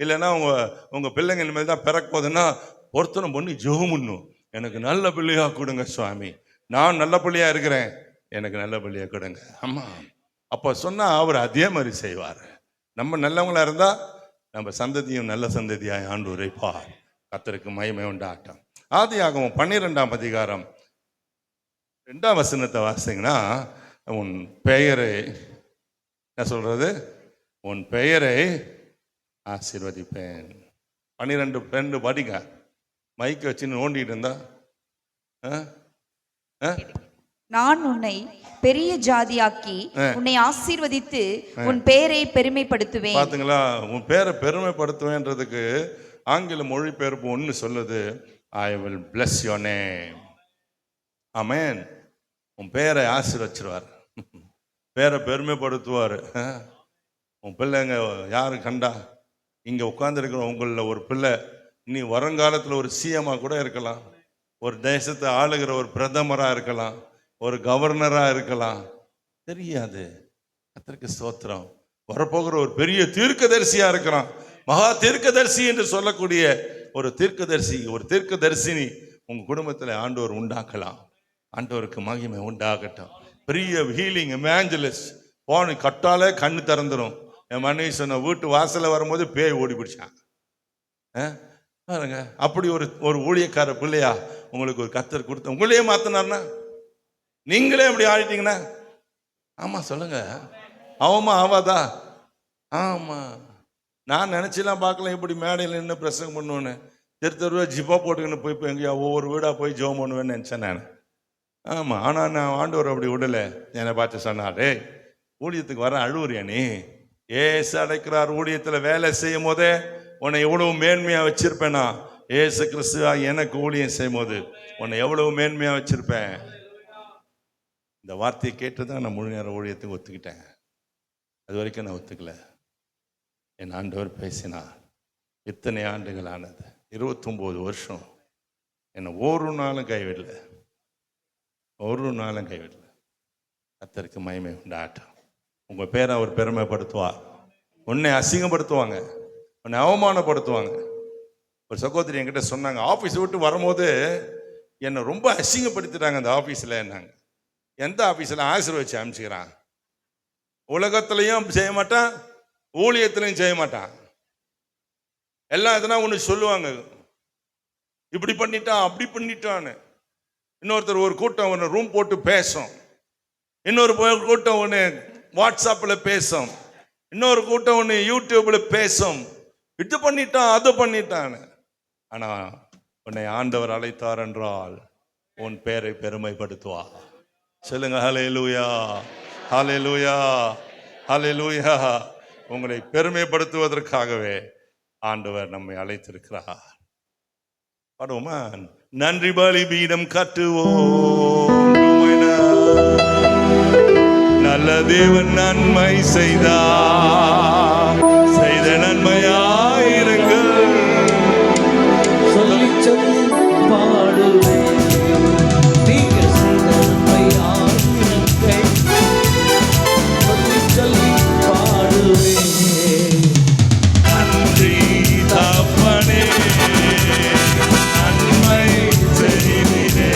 இல்லைன்னா உங்க பிள்ளைங்க இனிமேல் தான் பிறக்க போகுதுன்னா ஒருத்தனை பண்ணி ஜெபம் பண்ணும், எனக்கு நல்ல பிள்ளையா கொடுங்க சுவாமி, நான் நல்ல பிள்ளையா இருக்கிறேன், எனக்கு நல்ல பிள்ளையா கொடுங்க. ஆமா, அப்போ சொன்னா அவர் அதே மாதிரி செய்வார். நம்ம நல்லவங்களா இருந்தா நம்ம சந்ததியும் நல்ல சந்ததியாய் ஆண்டு உரைப்பார். கர்த்தருக்கு மகிமை உண்டாகட்டும். ஆதியாகமம் 12ஆம் அதிகாரம் 2ஆம் வசனத்தை வாசிங்கன்னா, உன் பெயரை என்ன சொல்றது, உன் பெயரை ஆசீர்வதிப்பேன். 12 படிங்க, மைக்க வச்சு நோண்டிட்டு இருந்தா. நான் உன்னை பெரிய ஜாதியாக்கி உன்னை ஆசீர்வதித்து உன் பெயரை பெருமைப்படுத்துவேன். பாத்தீங்களா, உன் பேரை பெருமைப்படுத்துவேன்றதுக்கு ஆங்கில மொழிபெயர்ப்பு ஒன்று சொல்லுது, I will bless your name. ஆமென். உன் பெயரை ஆசீர்வச்சிருவார். பேரை பெருமைப்படுத்துவார். உன் பிள்ளைங்க யாரு கண்டா, இங்கே உட்கார்ந்துருக்கிற உங்களில் ஒரு பிள்ளை இனி வருங்காலத்தில் ஒரு சிஎம்மாக கூட இருக்கலாம், ஒரு தேசத்தை ஆளுகிற ஒரு பிரதமராக இருக்கலாம், ஒரு கவர்னராக இருக்கலாம், தெரியாது. கர்த்தருக்கு ஸ்தோத்திரம். வரப்போகிற ஒரு பெரிய தீர்க்கதரிசியா இருக்கிறான். மகா தீர்க்கதரிசி என்று சொல்லக்கூடிய ஒரு தீர்க்கதரிசி, ஒரு தீர்க்கதரிசினி உங்க குடும்பத்தில் ஆண்டவர் உண்டாக்கலாம். ஆண்டவருக்கு மகிமை உண்டாகட்டும். பெரிய ஹீலிங் எவாஞ்சலிஸ்ட் போன கட்டாலே கண்ணு திறந்துடும். என் மனைவி சொன்ன, வீட்டு வாசல்ல வரும்போது பேய் ஓடி பிடிச்சான். பாருங்க, அப்படி ஒரு ஊழியக்கார பிள்ளையா உங்களுக்கு ஒரு கர்த்தர் கொடுத்த, உங்களையே மாத்தினார்னா நீங்களே அப்படி ஆயிட்டீங்கன்னா, ஆமா சொல்லுங்க, அவமா ஆவாதா? ஆமா. நான் நினைச்செல்லாம் பார்க்கல இப்படி மேடையில் நின்று பிரசங்கம் பண்ணுவேன்னு. தெருவா ஜிப்பா போட்டுக்கின்னு போய் எங்கேயா ஒவ்வொரு வீடா போய் ஜெபம் பண்ணுவேன்னு நினைச்சேன் நான். ஆமா, ஆனா நான் ஆண்டவர் அப்படி விடல. என்னை பார்த்து சொன்னாரு, ஊழியத்துக்கு வர அழுவுறியா நீ? ஏசு அடைக்கிறார். ஊழியத்துல வேலை செய்யும் போதே உன்னை எவ்வளவு மேன்மையா வச்சிருப்பேனா? ஏசு கிறிஸ்து எனக்கு ஊழியம் செய்யும் போது உன்னை எவ்வளவு மேன்மையா வச்சிருப்பேன். இந்த வார்த்தையை கேட்டுதான் நான் முழு நேர ஊழியத்துக்கு ஒத்துக்கிட்டேன். அது வரைக்கும் நான் ஒத்துக்கல. என் ஆண்டவர் பேசினார். இத்தனை ஆண்டுகள் ஆனது, 29 வருஷம். என்னை ஒரு நாளும் கைவிடல, ஒரு நாளும் கைவிடல. கர்த்தருக்கு மகிமை உண்டாகட்டும். உங்க பேரை அவர் பெருமைப்படுத்துவார். உன்னை அசிங்கப்படுத்துவாங்க, உன்னை அவமானப்படுத்துவாங்க. ஒரு சகோதரி என்கிட்ட சொன்னாங்க, ஆஃபீஸ் விட்டு வரும்போது என்னை ரொம்ப அசிங்கப்படுத்திட்டாங்க அந்த ஆஃபீஸில். என்னாங்க, எந்த ஆஃபீஸில் ஆசீர்வதிச்சு அனுப்பிச்சுக்கிறான். உலகத்திலையும் செய்ய மாட்டான், ஊழியத்திலையும் செய்ய மாட்டான். எல்லாம் எதனா ஒன்று சொல்லுவாங்க, இப்படி பண்ணிட்டான் அப்படி பண்ணிட்டான்னு. இன்னொருத்தர் ஒரு கூட்டம் ஒன்று ரூம் போட்டு பேசும், இன்னொரு கூட்டம் ஒன்று வாட்ஸ்அப்பில் பேசும், இன்னொரு கூட்டம் ஒன்று யூடியூப்ல பேசும். இது பண்ணிட்டான் அது பண்ணிட்டான்னு. ஆனா உன்னை ஆண்டவர் அழைத்தார் என்றால் உன் பேரை பெருமைப்படுத்துவார். சொல்லுங்க ஹல்லேலூயா, ஹல்லேலூயா, ஹல்லேலூயா. உங்களை பெருமைப்படுத்துவதற்காகவே ஆண்டவர் நம்மை அழைத்திருக்கிறார். பாடுவோமா? நன்றி பலிபீடம் கட்டுவோம், நல்ல தேவன் நன்மை செய்தார், செய்த நன்மையாயிருங்கள். சொல்லி சொல்லி பாடுவேன், நீங்க செய்த நன்மை ஆயிரங்கள். சொல்லி சொல்லி பாடுவேன். நன்றி தகப்பனே, நன்மை செய்தீரே.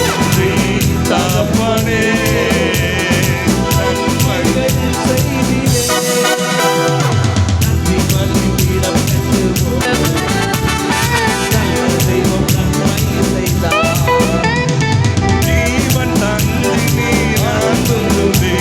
நன்றி தகப்பனே, நன்மைகள் செய்தீரே. நன்றி பலிபீடம் கட்டுவோம், நல்ல தெய்வம் நன்மை செய்தார். ஜீவன் தந்தி நீரான் துந்துதே.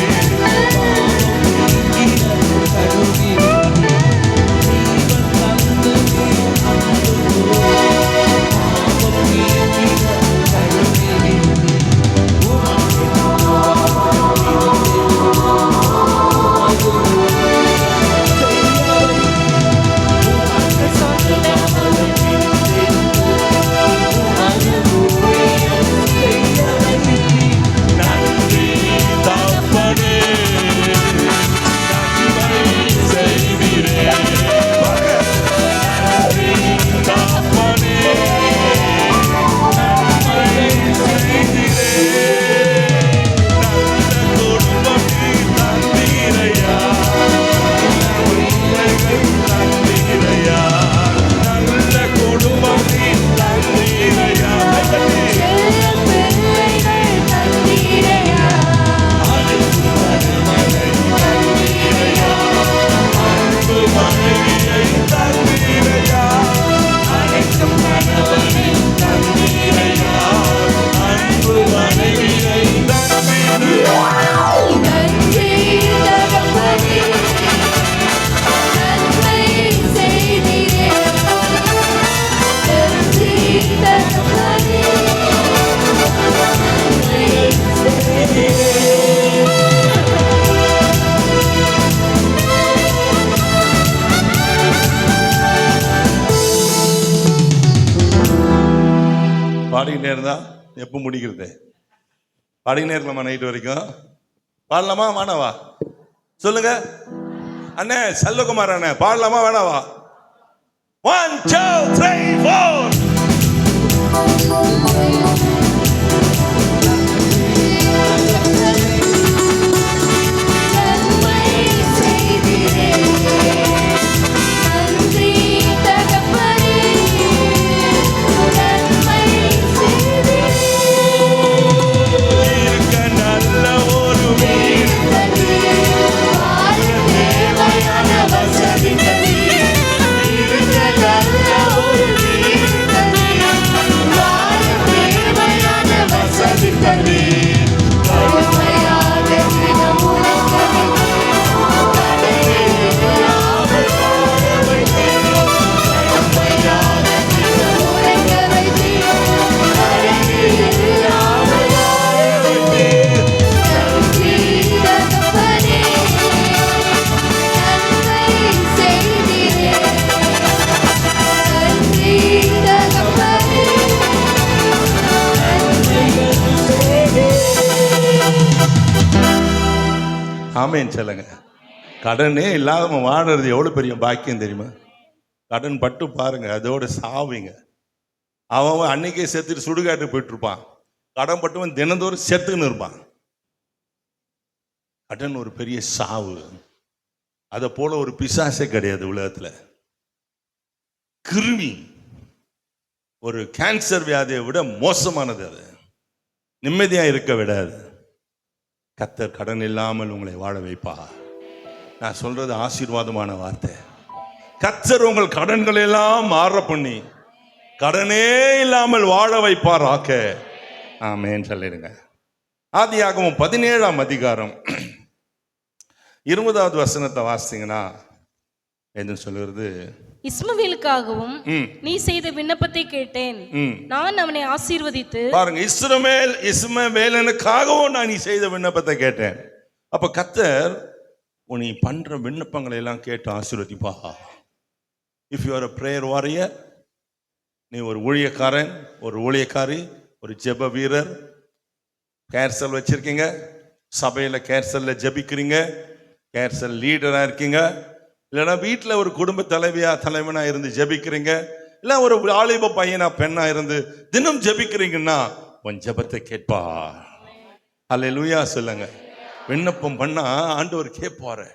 நன்றி தகப்பனே, நன்மை செய்தீரே. நன்றி தகப்பனே, நன்மை செய்தீரே. நல்ல குடும்பம் நீ தந்தீரையா, பிள்ளைகள் தந்தீரையா, நல்ல குடும்பம் நீ தந்தீரையா. அன்பு மனைவியை தந்தீரையா, அனைத்தும் கணவனை தந்தீரையா, அன்பு மனைவியை தந்தீரையா. பாடிக்கிட்டே இருந்தா எப்போ முடிக்கிறது? பாடிக்கிட்டே இருக்கலாமா நைட்டு வரைக்கும்? பாடலாமா வேணாவா சொல்லுங்க அண்ணே, செல்வகுமார் அண்ணே, பாடலாமா வேணாவா? 1 2 3 4. ஆமேன் சொல்லுங்க. கடனே இல்லாம வாடுறது எவ்வளவு பெரிய பாக்கியம் தெரியுமா? கடன் பட்டு பாருங்க, அதோட சாவிங்க. அவன் அன்னைக்கே செத்துட்டு சுடுகாட்டு போயிட்டு இருப்பான். கடன் பட்டுவன் தினந்தோறும் செத்துன்னு இருப்பான். கடன் ஒரு பெரிய சாவு. அதை போல ஒரு பிசாசே கிடையாது உலகத்துல. கிருமி, ஒரு கேன்சர் வியாதியை விட மோசமானது. அது நிம்மதியா இருக்க விடாது. கர்த்தர் கடன் இல்லாமல் உங்களை வாழ வைப்பா. நான் சொல்றது ஆசீர்வாதமான வார்த்தை. கர்த்தர் உங்கள் கடன்கள் எல்லாம் மாற பண்ணி கடனே இல்லாமல் வாழ வைப்பார் ஆக்க. ஆமென் சொல்லிடுங்க. ஆதியாகமம் 17ஆம் அதிகாரம் 20வது வசனத்தை வாசிங்கன்னா என்ன சொல்லுறது? இஸ்மவேலுக்காகவும் நீ செய்த விண்ணப்பத்தை கேட்டேன், நான் அவனை ஆசீர்வதித்து. பாருங்க, இஸ்மவேலனுக்காகவும் நான் நீ செய்த விண்ணப்பத்தை கேட்டேன். அப்ப கர்த்தர் நீ பண்ற விண்ணப்பங்களை எல்லாம் கேட்டு ஆசீர்வதிப்பா. If you are a prayer warrior, நீ ஒரு ஊழியக்காரன், ஒரு ஊழியக்காரி, ஒரு ஜெப வீரர், கேர்சல் வச்சிருக்கீங்க, சபையில கேர்சல்ல ஜெபிக்கிறீங்க, கேர்சல் லீடரா இருக்கீங்க, இல்லைன்னா வீட்டில் ஒரு குடும்ப தலைவனா இருந்து ஜெபிக்கிறீங்க, இல்லை ஒரு வாலிப பையனா பெண்ணா இருந்து தினம் ஜெபிக்கிறீங்கன்னா உன் ஜெபத்தை கேட்பா. அல்லேலூயா சொல்லுங்க. விண்ணப்பம் பண்ணா ஆண்டவர் கேட்பாரு,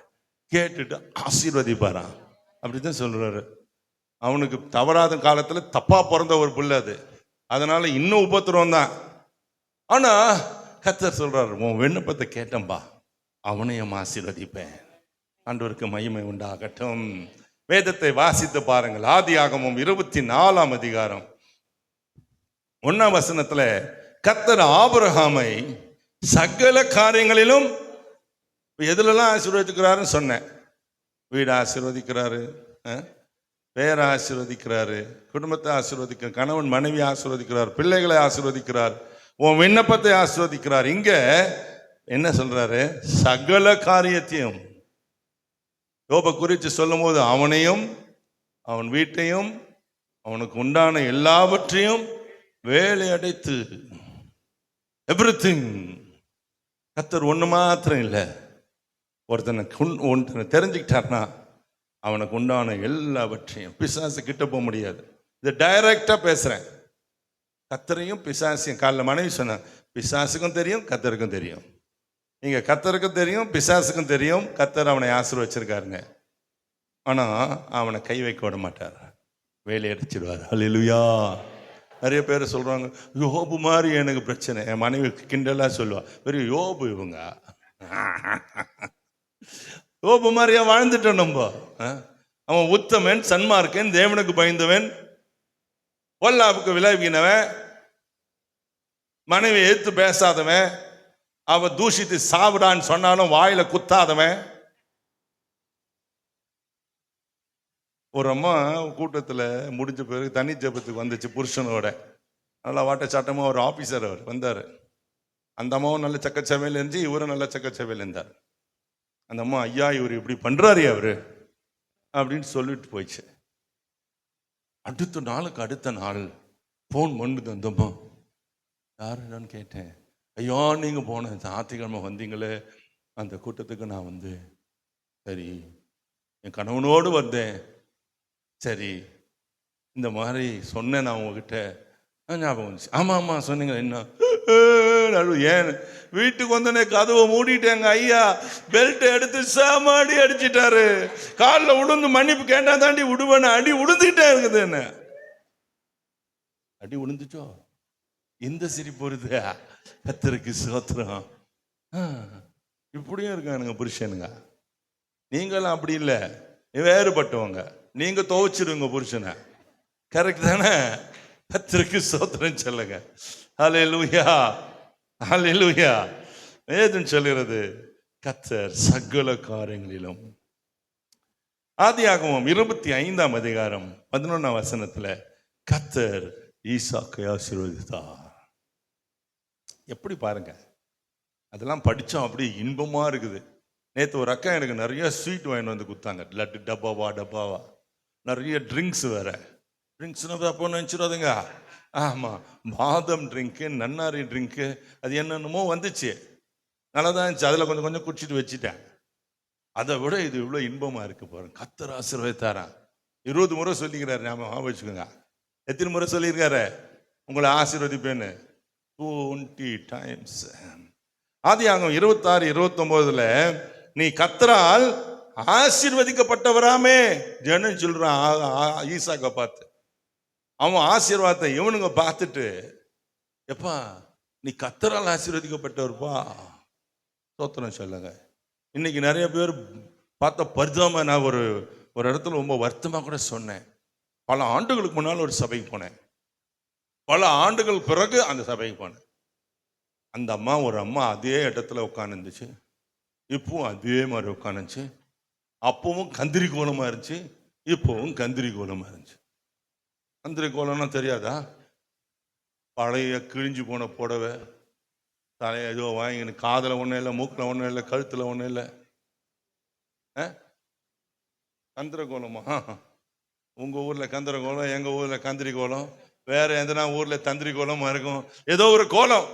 கேட்டுட்டு ஆசீர்வதிப்பாரா. அப்படிதான் சொல்றாரு. அவனுக்கு தவறாத காலத்துல தப்பா பிறந்த ஒரு பிள்ளை அது, அதனால இன்னும் உபத்திரம் தான். ஆனா கர்த்தர் சொல்றாரு, உன் விண்ணப்பத்தை கேட்டம்பா, அவனையும் ஆசீர்வதிப்பேன். ஆண்டவருக்கு மகிமை உண்டாகட்டும். வேதத்தை வாசித்து பாருங்கள். ஆதியாகமம் 24ஆம் அதிகாரம் 1ஆம் வசனத்துல கர்த்தர் ஆபிரகாமை சகல காரியங்களிலும் எதுலெல்லாம் ஆசீர்வதிக்கிறாருன்னு சொன்னேன். வீடு ஆசீர்வதிக்கிறாரு, பேரை ஆசீர்வதிக்கிறாரு, குடும்பத்தை ஆசீர்வதிக்கிறார், கணவன் மனைவி ஆசீர்வதிக்கிறார், பிள்ளைகளை ஆசீர்வதிக்கிறார், உன் விண்ணப்பத்தை ஆசீர்வதிக்கிறார். இங்க என்ன சொல்றாரு? சகல காரியத்தையும். யோபை குறித்து சொல்லும் போது அவனையும் அவன் வீட்டையும் அவனுக்கு உண்டான எல்லாவற்றையும் வேலையடைத்து, எவ்ரிதிங். கர்த்தர் ஒண்ணு மாத்திரம் இல்லை, ஒருத்தனை தெரிஞ்சுக்கிட்டார்னா அவனுக்கு உண்டான எல்லாவற்றையும். பிசாசு கிட்ட போக முடியாது. இதை டைரக்டா பேசுறேன். கர்த்தரையும் பிசாசையும். காலைல மனைவி சொன்ன, பிசாசுக்கும் தெரியும் கர்த்தருக்கும் தெரியும். நீங்க கர்த்தருக்கும் தெரியும் பிசாசுக்கும் தெரியும். கர்த்தர் அவனை ஆசீர்வச்சிருக்காருங்க. ஆனா அவனை கை வைக்க விட மாட்டார், வேலையடிச்சிடுவார். அல்லேலூயா. நிறைய பேர் சொல்றாங்க, யோபு மாதிரி எனக்கு பிரச்சனை. என் மனைவி கிண்டலா சொல்லுவா, பெரிய யோபு இவங்க. யோபு மாதிரியா வாழ்ந்துட்டோம் நம்ம. அவன் உத்தமன், சன்மார்க்கன், தேவனுக்கு பயந்தவன், பொல்லாப்புக்கு விலகினவன், மனைவி எதிர்த்து பேசாதவன், அவ தூஷித்து சாப்பிடான்னு சொன்னாலும் வாயில குத்தாதவன். ஒரு அம்மா கூட்டத்தில் முடிஞ்ச பிறகு தனி ஜபத்துக்கு வந்துச்சு புருஷனோட. நல்லா வாட்ட சாட்டமா ஒரு ஆபீசர் அவர் வந்தார். அந்த அம்மாவும் நல்ல சக்கச்சவையில் இருந்துச்சு, இவரும் நல்ல சக்கச்சவையில் இருந்தார். அந்த அம்மா, ஐயா இவர் இப்படி பண்றாரு அவரு அப்படின்னு சொல்லிட்டு போயிடுச்சு. அடுத்த நாள் போன் பண்ணுது அந்த அம்மா. யாருன்னு கேட்டேன். ஐயா நீங்க போன ஞாயிற்றுக்கிழமை வந்தீங்களே, அந்த கூட்டத்துக்கு நான் வந்து சரி என் கணவனோடு வந்தேன். சரி இந்த மாதிரி சொன்னேன் நான் உங்ககிட்ட. ஞாபகம் வந்துச்சு. ஆமாம் ஆமாம் சொன்னீங்க. என்ன ஏன் வீட்டுக்கு வந்தோடனே கதவை மூடிட்டேங்க. ஐயா பெல்ட்டை எடுத்து சாமாடி அடிச்சிட்டாரு. காலில் உளுந்து மன்னிப்பு கேட்டா தாண்டி விடுவேன்னு அடி உளுந்துக்கிட்டே இருக்குது. என்ன அடி உளுந்துச்சோ? இந்த சிரிப்பு வருது. கர்த்தருக்கு ஸ்தோத்திரம். இப்படியும் இருக்கானுங்க புருஷனுங்க. நீங்களும் அப்படி இல்லை, வேறுபட்டவங்க. நீங்க துவைச்சிருங்க புருஷனை. கரெக்ட் தானே? கர்த்தருக்கு ஸ்தோத்திரம் சொல்லுங்க. ஹல்லேலூயா ஹல்லேலூயா. வேதம் சொல்கிறது கர்த்தர் சகல காரியங்களிலும். ஆதியாகமம் 25ஆம் அதிகாரம் 11ஆம் வசனத்துல கர்த்தர் ஈசாக்கை ஆசீர்வதித்தார். எப்படி பாருங்க, அதெல்லாம் படிச்சோம், அப்படி இன்பமா இருக்குது. நேற்று ஒரு அக்கா எனக்கு நிறைய ஸ்வீட் வாங்கிட்டு வந்து கொடுத்தாங்க. லட்டு டப்பாவா நிறைய ட்ரிங்க்ஸ் வேற. ட்ரிங்க்ஸ்னா அப்போ நினச்சிடாதுங்க. ஆமாம், பாதம் ட்ரிங்க்கு, நன்னாரி ட்ரிங்க்கு, அது என்னென்னமோ வந்துச்சு. நல்லா தான் இருந்துச்சு. அதில் கொஞ்சம் கொஞ்சம் குடிச்சிட்டு வச்சுட்டேன். அதை விட இது இவ்வளோ இன்பமாக இருக்கு பாருங்க. கர்த்தர் ஆசீர்வதித்தாராம். 20 முறை சொல்லிக்கிறாரு. ஞாபகம் வச்சுக்கோங்க. எத்தனை முறை சொல்லியிருக்காரு? உங்களை ஆசீர்வதிப்பேன்னு 20 டைம்ஸ். ஆதியாகமம் 26-29 நீ கர்த்தரால் ஆசீர்வதிக்கப்பட்டவராமே. ஜனம் சொல்றான் ஈசாக்கை பார்த்து. அவன் ஆசீர்வாதத்தை இவனுங்க பார்த்துட்டு, எப்பா நீ கர்த்தரால் ஆசீர்வதிக்கப்பட்டவர்ப்பா, ஸ்தோத்திரம் சொல்லுங்க. இன்னைக்கு நிறைய பேர் பார்த்த பரிதாபமா. நான் ஒரு இடத்துல ரொம்ப வருத்தமாக கூட சொன்னேன். பல ஆண்டுகளுக்கு முன்னால் ஒரு சபைக்கு போனேன். பல ஆண்டுகள் பிறகு அந்த சபைக்கு போனேன். அந்த அம்மா, ஒரு அம்மா அதே இடத்துல உட்காந்துருந்துச்சு. இப்பவும் அதே மாதிரி உட்காந்துச்சு. அப்பவும் கந்திரி கோலமா இருந்துச்சு, இப்பவும் கந்திரி கோலமா இருந்துச்சு. கந்திரி கோலம்னா தெரியாதா? பழைய கிழிஞ்சு போன புடவை, தலையை ஏதோ வாங்கின்னு, காதில் ஒன்றும் இல்லை, மூக்கில் ஒன்றும் இல்லை, கழுத்தில் ஒன்றும் இல்லை. கந்திர கோலமா? உங்கள் ஊரில் கந்திர கோலம், எங்கள் ஊரில் கந்திரி கோலம். வேற எந்தனா ஊரில் தந்திரி கோலமா இருக்கும். ஏதோ ஒரு கோலம்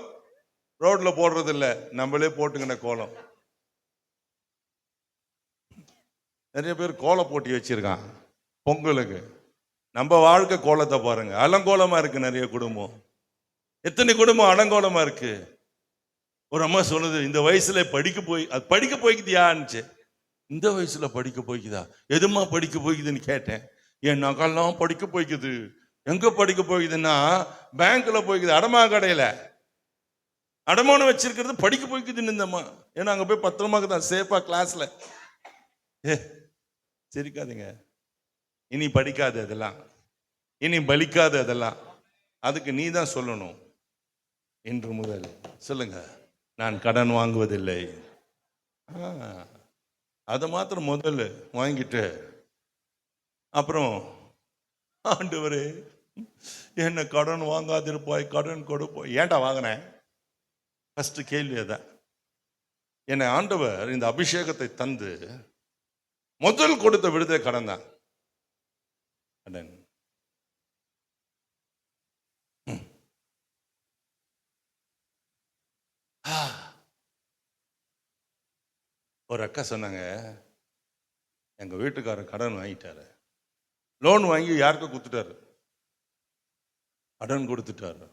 ரோட்டில் போடுறது இல்லை, நம்மளே போட்டுக்கின கோலம். நிறைய பேர் கோல போட்டி வச்சிருக்கான் பொங்கலுக்கு. நம்ம வாழ்க்கை கோலத்தை பாருங்க, அலங்கோலமா இருக்கு. நிறைய குடும்பம், எத்தனை குடும்பம் அலங்கோலமா இருக்கு. ஒரு அம்மா சொல்லுது, இந்த வயசுல படிக்க போய்க்குதியான்னுச்சு. இந்த வயசுல படிக்க போய்க்குதா? எதுமா படிக்க போய்க்குதுன்னு கேட்டேன். என் நகெல்லாம் படிக்க போய்க்குது. எங்க படிக்க போய்க்குதுன்னா பேங்க்ல போய்க்குது, அடமா கடையில அடமானம் வச்சிருக்கிறது படிக்க போய்க்குதுன்னு இந்தம்மா. ஏன்னா அங்க போய் பத்திரமாக தான் சேஃபா கிளாஸ்ல. சிரிக்காதீங்க. இனி படிக்காது அதெல்லாம், இனி பலிக்காது அதெல்லாம். அதுக்கு நீ தான் சொல்லணும். இன்று முதல் சொல்லுங்க, நான் கடன் வாங்குவதில்லை. அதை மாத்திரம் முதல்ல வாங்கிட்டு அப்புறம் ஆண்டவரே என்ன கடன் வாங்காதிருப்பாய், கடன் கொடுப்பாய். ஏன்டா வாங்கினேன்? ஃபர்ஸ்ட் கேள்வி அதான். என்னை ஆண்டவர் இந்த அபிஷேகத்தை தந்து முதல் கொடுத்த விடுதலை கடன் தான். கடன். ஒரு அக்கா சொன்னாங்க, எங்க வீட்டுக்காரர் கடன் வாங்கிட்டாரு. லோன் வாங்கி யாருக்கும் கொடுத்துட்டாரு, கடன் கொடுத்துட்டாரு.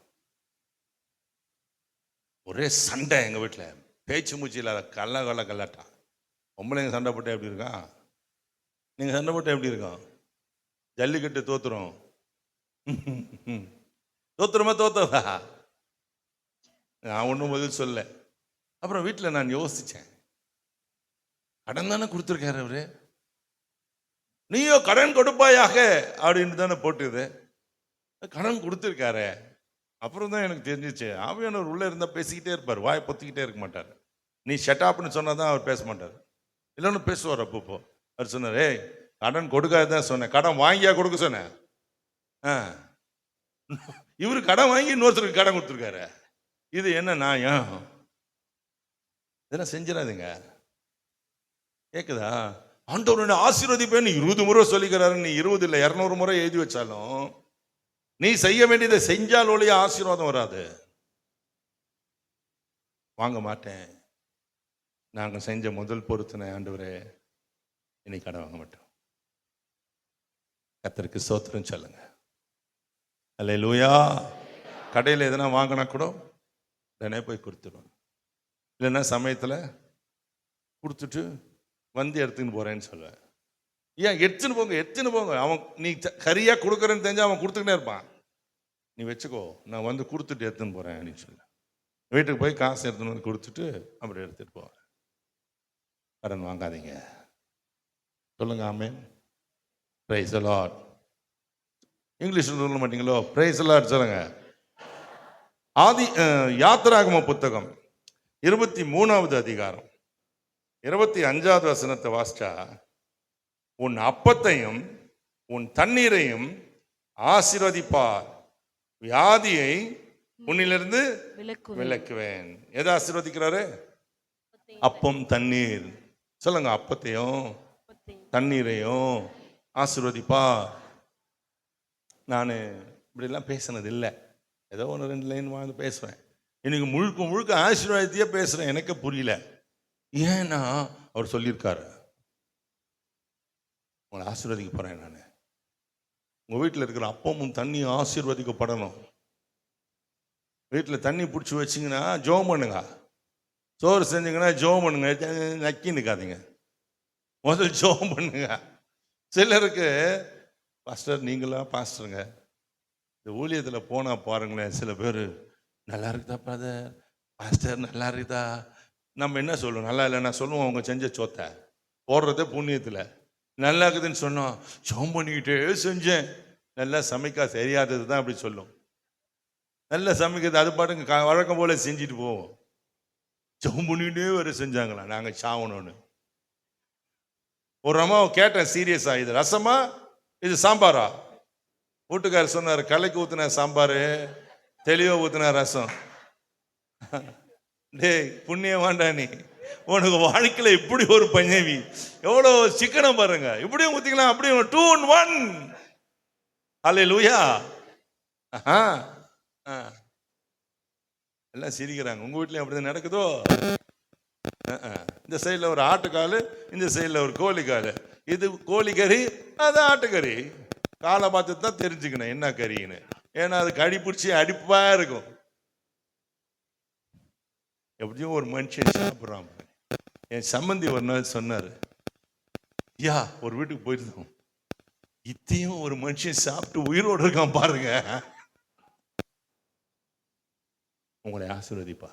ஒரே சண்டை எங்க வீட்டுல, பேச்சு மூச்சு இல்லாத கல்லாட்டா. பொம்பளைங்க சண்டை போட்டு எப்படி இருக்கான்? நீங்க சண்டை போட்டு எப்படி இருக்கோம்? ஜல்லிக்கட்டு தோத்துரும். தோத்துருமா தோத்ததா? நான் ஒன்றும் பதில் சொல்ல. அப்புறம் வீட்டில் நான் யோசிச்சேன், கடன் தானே கொடுத்துருக்காரு அவரு, நீயோ கடன் கொடுப்பாயாக அப்படின்னு தானே போட்டுது. கடன் கொடுத்துருக்காரு. அப்புறம் தான் எனக்கு தெரிஞ்சிச்சு, ஆவியானவர் உள்ள இருந்தா பேசிக்கிட்டே இருப்பார், வாயை பொத்திக்கிட்டே இருக்க மாட்டார். நீ ஷட்டாப்னு சொன்னா தான் அவர் பேச மாட்டார், இல்லைன்னு பேசுவார். அப்பப்போ அவர் சொன்னார், ஏய் கடன் கொடுக்காதான் சொன்னேன், கடன் வாங்கியா கொடுக்க சொன்னேன். இவரு கடன் வாங்கி இன்னொருத்தருக்கு கடன் கொடுத்துருக்காரு. இது என்ன நியாயம்? இதெல்லாம் செஞ்சிடாதீங்க. கேக்குதா? ஆண்டவருடைய ஆசீர்வதிப்பேன்னு 20 முறை சொல்லிக்கிறாரு. நீ 20 இல்லை 200 முறை எழுதி வச்சாலும் நீ செய்ய வேண்டியதை செஞ்சால் ஒழிய ஆசீர்வாதம் வராது. வாங்க மாட்டேன். நாங்கள் செஞ்ச முதல் பொருத்தனை ஆண்டவரே இன்னைக்கு கடன் வாங்க மாட்டோம். கர்த்தருக்கு ஸ்தோத்திரம் சொல்லுங்க. அல்லேலூயா. கடையில் எதனா வாங்கினா கூட உடனே போய் கொடுத்துருவோம். இல்லைன்னா சமயத்தில் கொடுத்துட்டு வந்து எடுத்துன்னு போகிறேன்னு சொல்லுவேன். ஏன் எடுத்துன்னு போங்க. அவன் நீ கரியாக கொடுக்குறேன்னு தெரிஞ்சு அவன் கொடுத்துக்கிட்டே இருப்பான். நீ வச்சுக்கோ, நான் வந்து கொடுத்துட்டு எடுத்துன்னு போகிறேன் அப்படின்னு சொல்லு. வீட்டுக்கு போய் காசு எடுத்துன்னு வந்து கொடுத்துட்டு அப்படி எடுத்துகிட்டு போவேன். கடன் வாங்காதீங்க. சொல்லுங்க ஆமென். Praise the Lord. இங்கிலீஷில் சொல்ல மாட்டீங்களோ? பிரைஸ் தி லார்ட் சொல்லுங்க. யாத்திராகம புத்தகம் 23வது அதிகாரம் 25வது வசனத்தை வாசிச்சா, உன் அப்பத்தையும் உன் தண்ணீரையும் ஆசீர்வதிப்பார், வியாதியை உன்னிலிருந்து விலக்குவேன். எதை ஆசீர்வதிக்கிறாரு? அப்பம் தண்ணீர். சொல்லுங்க, அப்பத்தையும் தண்ணீரையும் ஆசீர்வதிப்பார். நான் இப்படிலாம் பேசினது இல்லை. ஏதோ 1-2 லைன் வாழ்ந்து பேசுவேன். இன்னைக்கு முழுக்க முழுக்க ஆசீர்வாதத்தையே பேசுகிறேன். எனக்கு புரியல. ஏன்னா அவர் சொல்லியிருக்காரு, உங்களை ஆசீர்வதிக்க போகிறேன். நான் உங்கள் வீட்டில் இருக்கிற அப்பமும் தண்ணியும் ஆசீர்வதிக்கப்படணும். வீட்டில் தண்ணி பிடிச்சி வச்சிங்கன்னா ஜெபம் பண்ணுங்க. சோறு செஞ்சிங்கன்னா ஜெபம் பண்ணுங்க. நக்கி நிற்காதீங்க. முதல் ஜெபம் பண்ணுங்க. சிலருக்கு பாஸ்டர் நீங்களா பாஸ்டருங்க, இந்த ஊழியத்தில் போனால் பாருங்களேன், சில பேர் நல்லா இருக்குதா பிரதர், பாஸ்டர் நல்லா இருக்குதா. நம்ம என்ன சொல்லுவோம்? நல்லா இல்லைன்னா சொல்லுவோம் அவங்க செஞ்ச சோத்தை போடுறதே புண்ணியத்தில். நல்லா இருக்குதுன்னு சொன்னோம், ஜெபம் பண்ணிக்கிட்டே செஞ்சேன். நல்லா சமைக்க தெரியாதது தான் அப்படி சொல்லும். நல்லா சமைக்கிறது அது பாட்டுங்க வழக்கம் போல செஞ்சுட்டு போவோம். ஜெபம் பண்ணிக்கிட்டே வர செஞ்சாங்களா நாங்கள் சாவணும்னு. ஒரு அம்மாவை கேட்டேன் சீரியஸா, இது ரசமா இது சாம்பாரா? வீட்டுக்காரர் சொன்னார், கலைக்கு ஊத்துன சாம்பார், தெளிவா ஊத்துன ரசம். டேய் புண்ணியம் வேண்டா நீ, உனக்கு வாழ்க்கையில இப்படி ஒரு பஞ்சவி, எவ்வளோ சிக்கனம் பாருங்க. இப்படியும் ஊத்திக்கலாம் அப்படியும் 2 in 1. அல்லேலூயா. எல்லாம் சிரிக்கிறாங்க. உங்க வீட்லயும் அப்படிதான் நடக்குதோ? இந்த சைடில் ஒரு ஆட்டுக்கால், இந்த சைடில் ஒரு கோழிக்கால். இது கோழிக்கறி, அது ஆட்டுக்கறி. காலை பார்த்து தான் தெரிஞ்சுக்கணும் என்ன கறின்னு. ஏன்னா அது கடி பிடிச்சி அடிப்பா இருக்கும். எப்படியும் ஒரு மனுஷன் சாப்பிட்றான். என் சம்பந்தி ஒரு நாள் சொன்னார், ஐயா ஒரு வீட்டுக்கு போயிருந்தோம், இத்தையும் ஒரு மனுஷன் சாப்பிட்டு உயிரோடு இருக்கான் பாருங்க. உங்களை ஆசீர்வதிப்பா,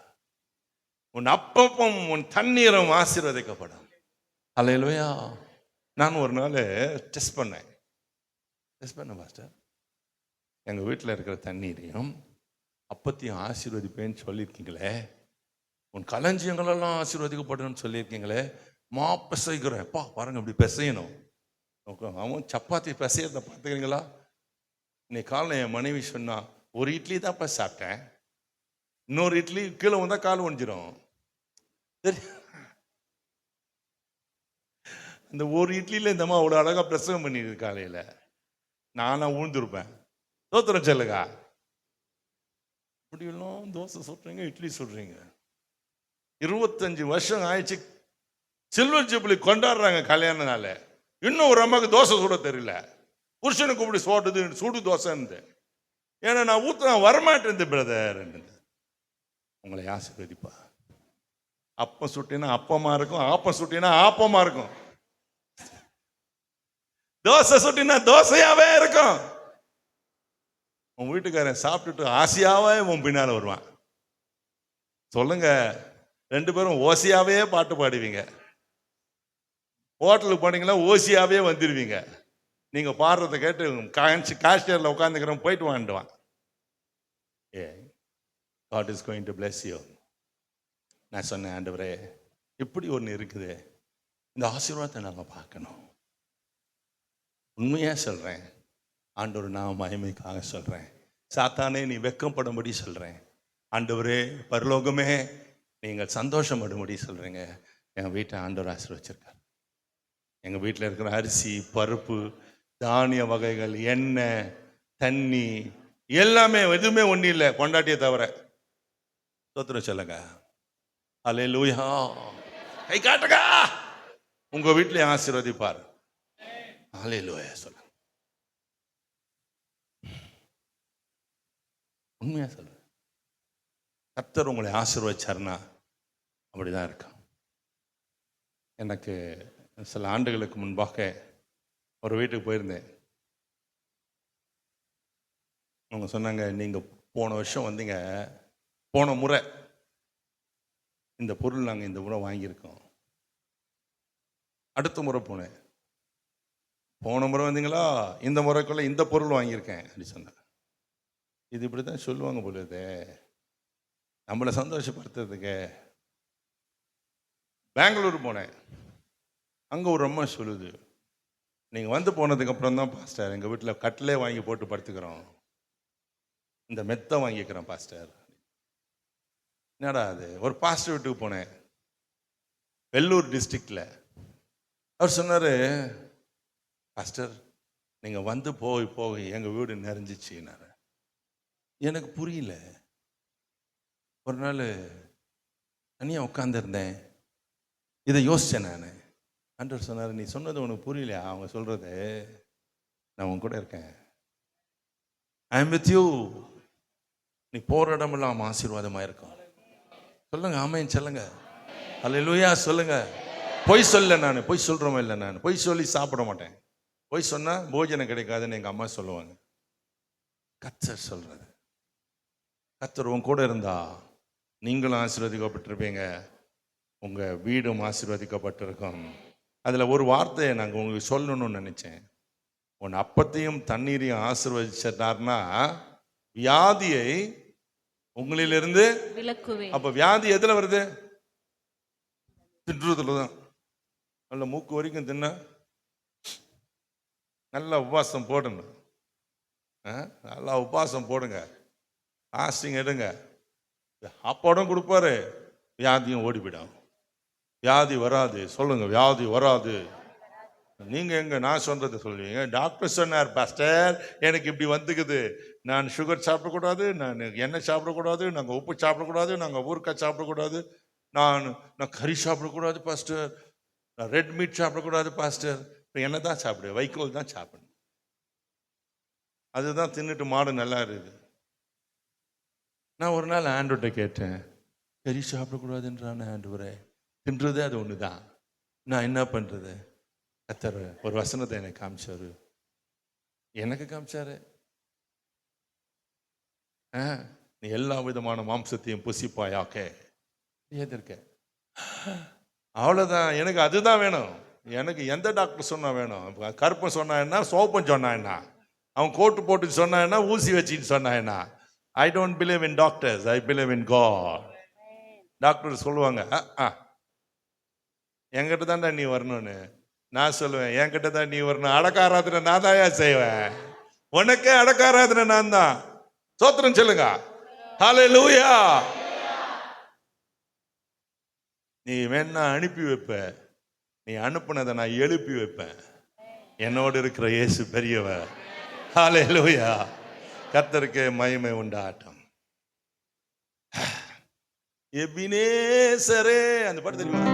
உன் அப்பப்பம் உன் தண்ணீரும் ஆசீர்வதிக்கப்படும். அல்லேலூயா. நான் ஒரு நாள் டெஸ்ட் பண்ணேன் பாஸ்டர். எங்கள் வீட்டில் இருக்கிற தண்ணீரையும் அப்பத்தையும் ஆசீர்வதிப்பேன்னு சொல்லியிருக்கீங்களே, உன் களஞ்சியங்களெல்லாம் ஆசீர்வதிக்கப்படணும்னு சொல்லியிருக்கீங்களே, மா பிசைக்கிறேன். எப்பா பாருங்க இப்படி பிசையணும். அவன் சப்பாத்தி பிசையறதை பார்த்துக்கிறீங்களா? இன்னைக்கு காலையில் என் மனைவி சொன்னா, ஒரு இட்லி தான் சாப்பிட்டேன், இன்னொரு இட்லி கீழே வந்தால் கால் ஒடிஞ்சிரும். சரி, இந்த ஒரு இட்லியில் இந்த அம்மா அவ்வளோ அழகாக பிரசவம் பண்ணிடுது. காலையில் நானா ஊழ்ந்துருப்பேன். தோத்திரம் சொல்லுங்க. இப்படியெல்லாம் தோசை சுடுறீங்க, இட்லி சுடுறீங்க. 25 வருஷம் ஆயிடுச்சு. சில்வர் ஜூப்ளி கொண்டாடுறாங்க கல்யாண நாள். இன்னும் ஒரு அம்மாவுக்கு தோசை சுட தெரியல. புருஷனுக்கு இப்படி சோட்டுது சுடு தோசைன்னு. ஏன்னா நான் ஊத்துனா வரமாட்டேன் பிரதர். உங்களை ஆசீர்வதிப்பா. அப்பம் சுட்டினா அப்பமா இருக்கும், ஆப்பம் சுட்டினா ஆப்பமா இருக்கும், தோசை சுட்டினா தோசையாவே இருக்கும். உன் வீட்டுக்காரன் சாப்பிட்டுட்டு ஆசையாவே உன் பின்னால வருவான். சொல்லுங்க, 2 பேரும் ஓசியாவே பாட்டு பாடுவீங்க. ஹோட்டலுக்கு போனீங்களா ஓசியாவே வந்துடுவீங்க. நீங்க பாடுறதை கேட்டு காஷ்டர்ல உட்காந்துக்கிறோம், போயிட்டு வாண்டுவான். God is going to bless you. நான் சொன்னேன், ஆண்டவரே இப்படி ஒன்று இருக்குது, இந்த ஆசீர்வாதத்தை நாங்கள் பார்க்கணும். உண்மையாக சொல்கிறேன் ஆண்டவர், நான் மகிமைக்காக சொல்கிறேன். சாத்தானே நீ வெட்கப்படும்படி சொல்கிறேன். ஆண்டவரே பரலோகமே நீங்கள் சந்தோஷப்படும்படி சொல்கிறீங்க. எங்கள் வீட்டை ஆண்டவர் ஆசீர்வச்சிருக்கார். எங்கள் வீட்டில் இருக்கிற அரிசி, பருப்பு, தானிய வகைகள், எண்ணெய், தண்ணி எல்லாமே எதுவுமே ஒன்றும் இல்லை கொண்டாட்டியை தவிர. ஸ்தோத்திரம் சொல்லுங்க. அல்லேலூயா. கை காட்டுங்க. உங்க வீட்டிலே ஆசீர்வதிப்பார். ஹல்லேலூயா சொல்லுங்க. உண்மையா சொல்லுங்க. கர்த்தர் உங்களை ஆசீர்வதிச்சாருன்னா அப்படிதான் இருக்கும். எனக்கு சில ஆண்டுகளுக்கு முன்பாக ஒரு வீட்டுக்கு போயிருந்தேன். அவங்க சொன்னாங்க, நீங்கள் போன வருஷம் வந்தீங்க, போன முறை இந்த பொருள் நாங்கள் இந்த முறை வாங்கியிருக்கோம். அடுத்த முறை போனேன், போன முறை வந்தீங்களா, இந்த முறைக்குள்ள இந்த பொருள் வாங்கியிருக்கேன் அப்படி சொன்னாங்க. இது இப்படி தான் சொல்லுவாங்க பொழுது, நம்மளை சந்தோஷப்படுத்துறதுக்கு. பெங்களூர் போனேன், அங்கே ஒரு அம்மா சொல்லுது, நீங்கள் வந்து போனதுக்கப்புறம் தான் பாஸ்டர் எங்கள் வீட்டில் கட்டிலே வாங்கி போட்டு படுத்துக்கிறோம், இந்த மெத்தை வாங்கிக்கிறோம் பாஸ்டர். என்னடா அது? ஒரு பாஸ்டர் வீட்டுக்கு போனேன், வெள்ளூர் டிஸ்ட்ரிக்டில். அவர் சொன்னார், பாஸ்டர் நீங்கள் வந்து போய் போய் எங்கள் வீடு நிறைஞ்சிச்சுன்னாரு. எனக்கு புரியல. ஒரு நாள் தனியாக உட்காந்துருந்தேன், இதை யோசித்தேன் நான். ஆண்டவர் சொன்னார், நீ சொன்னது உனக்கு புரியலையா? அவங்க சொல்கிறது, நான் உன் கூட இருக்கேன், ஐ எம் வித் யூ. நீ போகிற இடமெல்லாம் ஆசீர்வாதமாக இருக்கும். சொல்லுங்க ஆமென் சொல்லுங்க. அல்லேலூயா சொல்லுங்க. பொய் சொல்ல, நான் பொய் சொல்கிறோம் இல்லை, நான் பொய் சொல்லி சாப்பிட மாட்டேன். பொய் சொன்னால் போஜனம் கிடைக்காதுன்னு எங்கள் அம்மா சொல்லுவாங்க. கர்த்தர் சொல்கிறது, கர்த்தர் உன் கூட இருந்தா நீங்களும் ஆசீர்வதிக்கப்பட்டிருப்பீங்க, உங்கள் வீடும் ஆசீர்வதிக்கப்பட்டிருக்கும். அதில் ஒரு வார்த்தையை நாங்கள் உங்களுக்கு சொல்லணும்னு நினச்சேன். உன் அப்பத்தையும் தண்ணீரையும் ஆசீர்வதிச்சிட்டார்னா வியாதியை உங்களிலிருந்து விலக்குவேன். அப்போ வியாதி எதில் வருது? தின்றதுல தான். நல்ல மூக்கு வரைக்கும் தின்னா, நல்லா உபவாசம் போடணும். நல்லா உபவாசம் போடுங்க, ஃபாஸ்டிங் எடுங்க, அப்படம் கொடுப்பாரு, வியாதியும் ஓடிவிடும். வியாதி வராது. சொல்லுங்க, வியாதி வராது. நீங்க எங்க நான் சொல்றதை சொல்லுவீங்க? டாக்டர் சொன்னார் பாஸ்டர் எனக்கு இப்படி வந்துக்குது, நான் சுகர் சாப்பிடக்கூடாது, நான் எண்ணெய் சாப்பிடக்கூடாது, நாங்கள் உப்பு சாப்பிடக்கூடாது, நாங்கள் ஊறுக்காய் சாப்பிடக்கூடாது, நான் கறி சாப்பிடக்கூடாது பாஸ்டர், நான் ரெட் மீட் சாப்பிடக்கூடாது பாஸ்டர். இப்போ என்ன தான் சாப்பிடு? வைக்கோல் தான் சாப்பிடணும். அதுதான் தின்னுட்டு மாடு நல்லா இருக்குது. நான் ஒரு நாள் ஆண்டவர்கிட்ட கேட்டேன், கறி சாப்பிடக்கூடாதுன்றான ஆண்டவரே, தின்றது அது ஒன்று தான், நான் என்ன பண்ணுறது? கர்த்தர் ஒரு வசனத்தை எனக்கு காமிச்சாரு. எனக்கு காமிச்சாரு, நீ எல்லா விதமான மாம்சத்தையும் புசிப்பாயாக்க. எதிர்க்க அவ்வளோதான். எனக்கு அதுதான் வேணும். எனக்கு எந்த டாக்டர் சொன்னா வேணும்? கருப்பன் சொன்னா என்ன, சோப்பன் சொன்னா என்ன, அவன் கோட்டு போட்டு சொன்னா என்ன, ஊசி வச்சின்னு சொன்னா என்ன? I don't believe in doctors, I believe in God. Doctor சொல்லுவாங்க, என்கிட்ட தான்டா நீ வரணும்னு. நான் சொல்லுவேன், என்கிட்ட தான் நீ வரணும். அடக்காராதனை நான் தாயா செய்வேன், உனக்கே அடக்காராதனை நான் தான். சோத்திரம் சொல்லுங்க, ஹல்லேலூயா. நீ வேணா அனுப்பி வைப்ப, நீ அனுப்புனதை நான் எழுப்பி வைப்பேன். என்னோடு இருக்கிற இயேசு பெரியவர். ஹல்லேலூயா. கர்த்தருக்கு மகிமை உண்டாட்டம். எபினேசரே, அந்த பாட்டு தெரியுமா?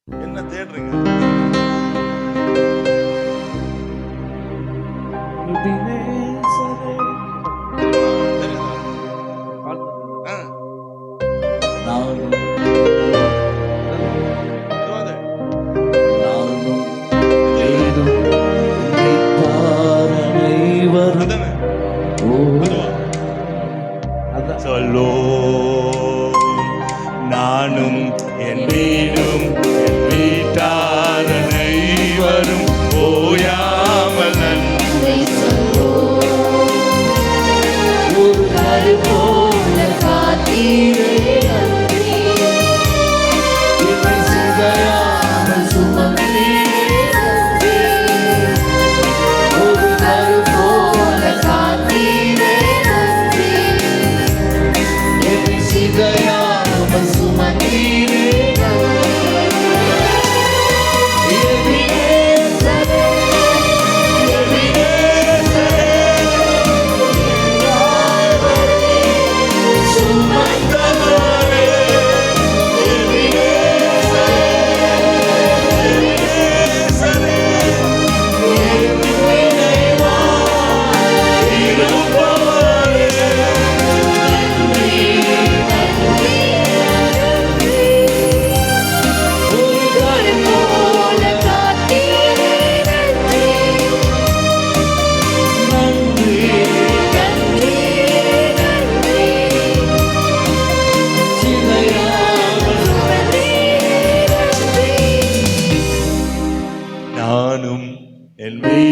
என்ன தேடுறீங்க? சொல்லோ நானும் என் வீடும் என் வீட்டார் அனைவரும் ஓயாமல் நன்றி சொல்லோ.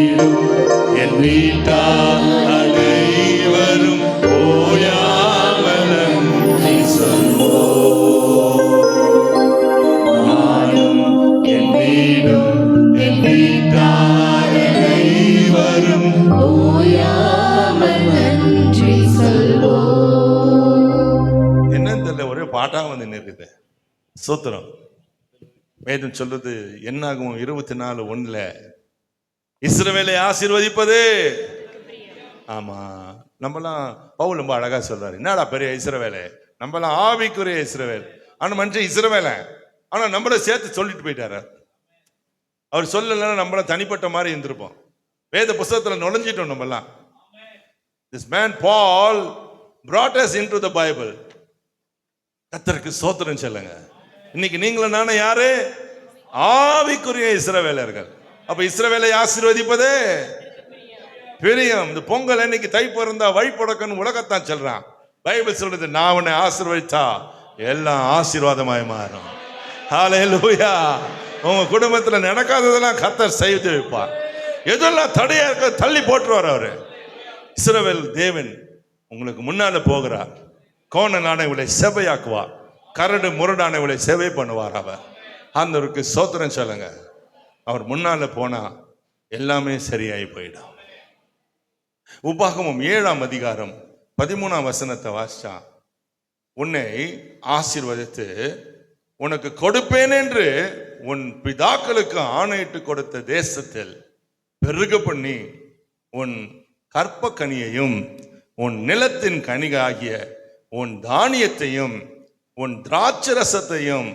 வீடும் என் வீட்டார் அனைவரும் ஓயாமல் நன்றி சொல்வோம். நானும் என் வீடும் என் வீட்டார் அனைவரும் என்னன்னு தெரியல, ஒரே பாட்டா வந்து நிற்குது. சூத்திரம் வேதம் சொல்லுது, என்னாகும் 24:1 இஸ்ரவேலை ஆசீர்வதிப்பது. ஆமா, நம்மலாம் பவுல் ரொம்ப அழகா சொல்றாரு, என்னடா பெரிய இஸ்ரவேலே, நம்மலாம் ஆவிக்குரிய இஸ்ரவேல். ஆனா மனுஷன் இஸ்ரவேல, ஆனா நம்மள சேர்த்து சொல்லிட்டு போயிட்டாரு. அவர் சொல்லலைன்னா நம்மள தனிப்பட்ட மாதிரி இருந்திருப்போம். வேத புஸ்தகத்துல நுழைஞ்சிட்டோம் நம்மலாம். This man Paul brought us into the Bible. கர்த்தருக்கு ஸ்தோத்திரம் சொல்லுங்க. இன்னைக்கு நீங்களும் நானும் யாரு? ஆவிக்குரிய இஸ்ரவேலர்கள். அப்ப இஸ்ரவேலை ஆசீர்வதிப்பதே பிரியம். இந்த பொங்கல் அன்னைக்கு தை பிறந்தா வழி புடக்கன்னு உலகத்தான் சொல்றான். பைபிள் சொல்றது, நான் உன்னை ஆசீர்வதித்தா எல்லாம் ஆசீர்வாதமாய் மாறும். ஹல்லேலூயா. உங்க குடும்பத்துல நடக்காததெல்லாம் கர்த்தர் செய்து வைப்பார். எதெல்லாம் தடையா இருக்க தள்ளி போட்டுருவார் அவரு. இஸ்ரவேல் தேவன் உங்களுக்கு முன்னால போகிறார். கோணனானவளை செவையாக்குவார், கரடு முரடானவளை செவை பண்ணுவார். அவர் ஆண்டவருக்கு ஸ்தோத்திரம் சொல்லுங்க. அவர் முன்னால போனா எல்லாமே சரியாயி போயிடும். உபாகமம் 7:13 வாசிச்சா, உன்னை ஆசீர்வதித்து உனக்கு கொடுப்பேன் என்று உன் பிதாக்களுக்கு ஆணையிட்டு கொடுத்த தேசத்தில் பெருக பண்ணி உன் கற்ப கனியையும் உன் நிலத்தின் கனிகாகிய உன் தானியத்தையும் உன் திராட்சரசத்தையும்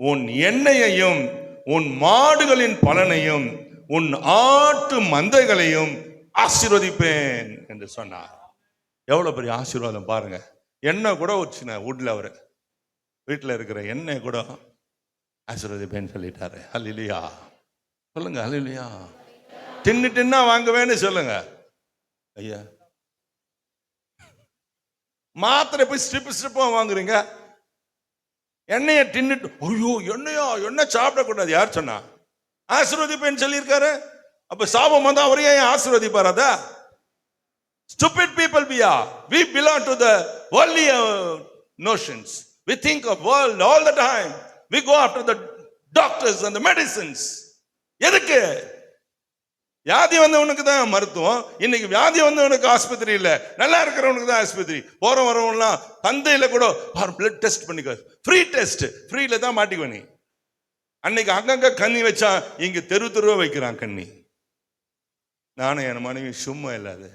உன் எண்ணெயையும் உன் மாடுகளின் பலனையும் உன் ஆட்டு மந்தைகளையும் ஆசீர்வதிப்பேன் என்று சொன்னார். எவ்வளவு பெரிய ஆசீர்வாதம் பாருங்க. எண்ணெய் கூட ஒரு சின்ன வீட்டில் அவரு வீட்டில் இருக்கிற எண்ணெய் கூட ஆசீர்வதிப்பேன்னு சொல்லிட்டாரு. அல்லேலூயா சொல்லுங்க. அல்லேலூயா. தின்னா வாங்குவேன்னு சொல்லுங்க. ஐயா, மாத்திரை போய் ஸ்ட்ரிப்பா வாங்குறீங்க, எண்ணெயை தின்னுட்டு ஐயோ எண்ணெயா, எண்ணெய் சாப்பிடக்கூடாது. யார் சொன்னா? ஆசீர்வதிப்பேன்னு சொல்லியிருக்காரு. அப்ப சாபம் வந்தா அவரையே ஆசீர்வதிப்பாரா? Stupid people we are. We belong to the worldly notions. We think of world all the time. We go after the doctors and the medicines. எதுக்கு? வியாதி வந்தவனுக்கு தான் மருத்துவம். இன்னைக்கு வியாதி வந்தவனுக்கு ஆஸ்பத்திரி இல்ல, நல்லா இருக்கிறவனுக்கு தான் ஆஸ்பத்திரி. போற வரவன்லாம் தந்தையில கூட பிளட் டெஸ்ட் பண்ணிக்க, ஃப்ரீ டெஸ்ட், ஃப்ரீல தான் மாட்டிக்குவ நீ. அன்னைக்கு அங்கங்க கண்ணி வச்சா இங்க தெருவா வைக்கிறான் கண்ணி. நானும் என் மனைவி சும்மா இல்லாது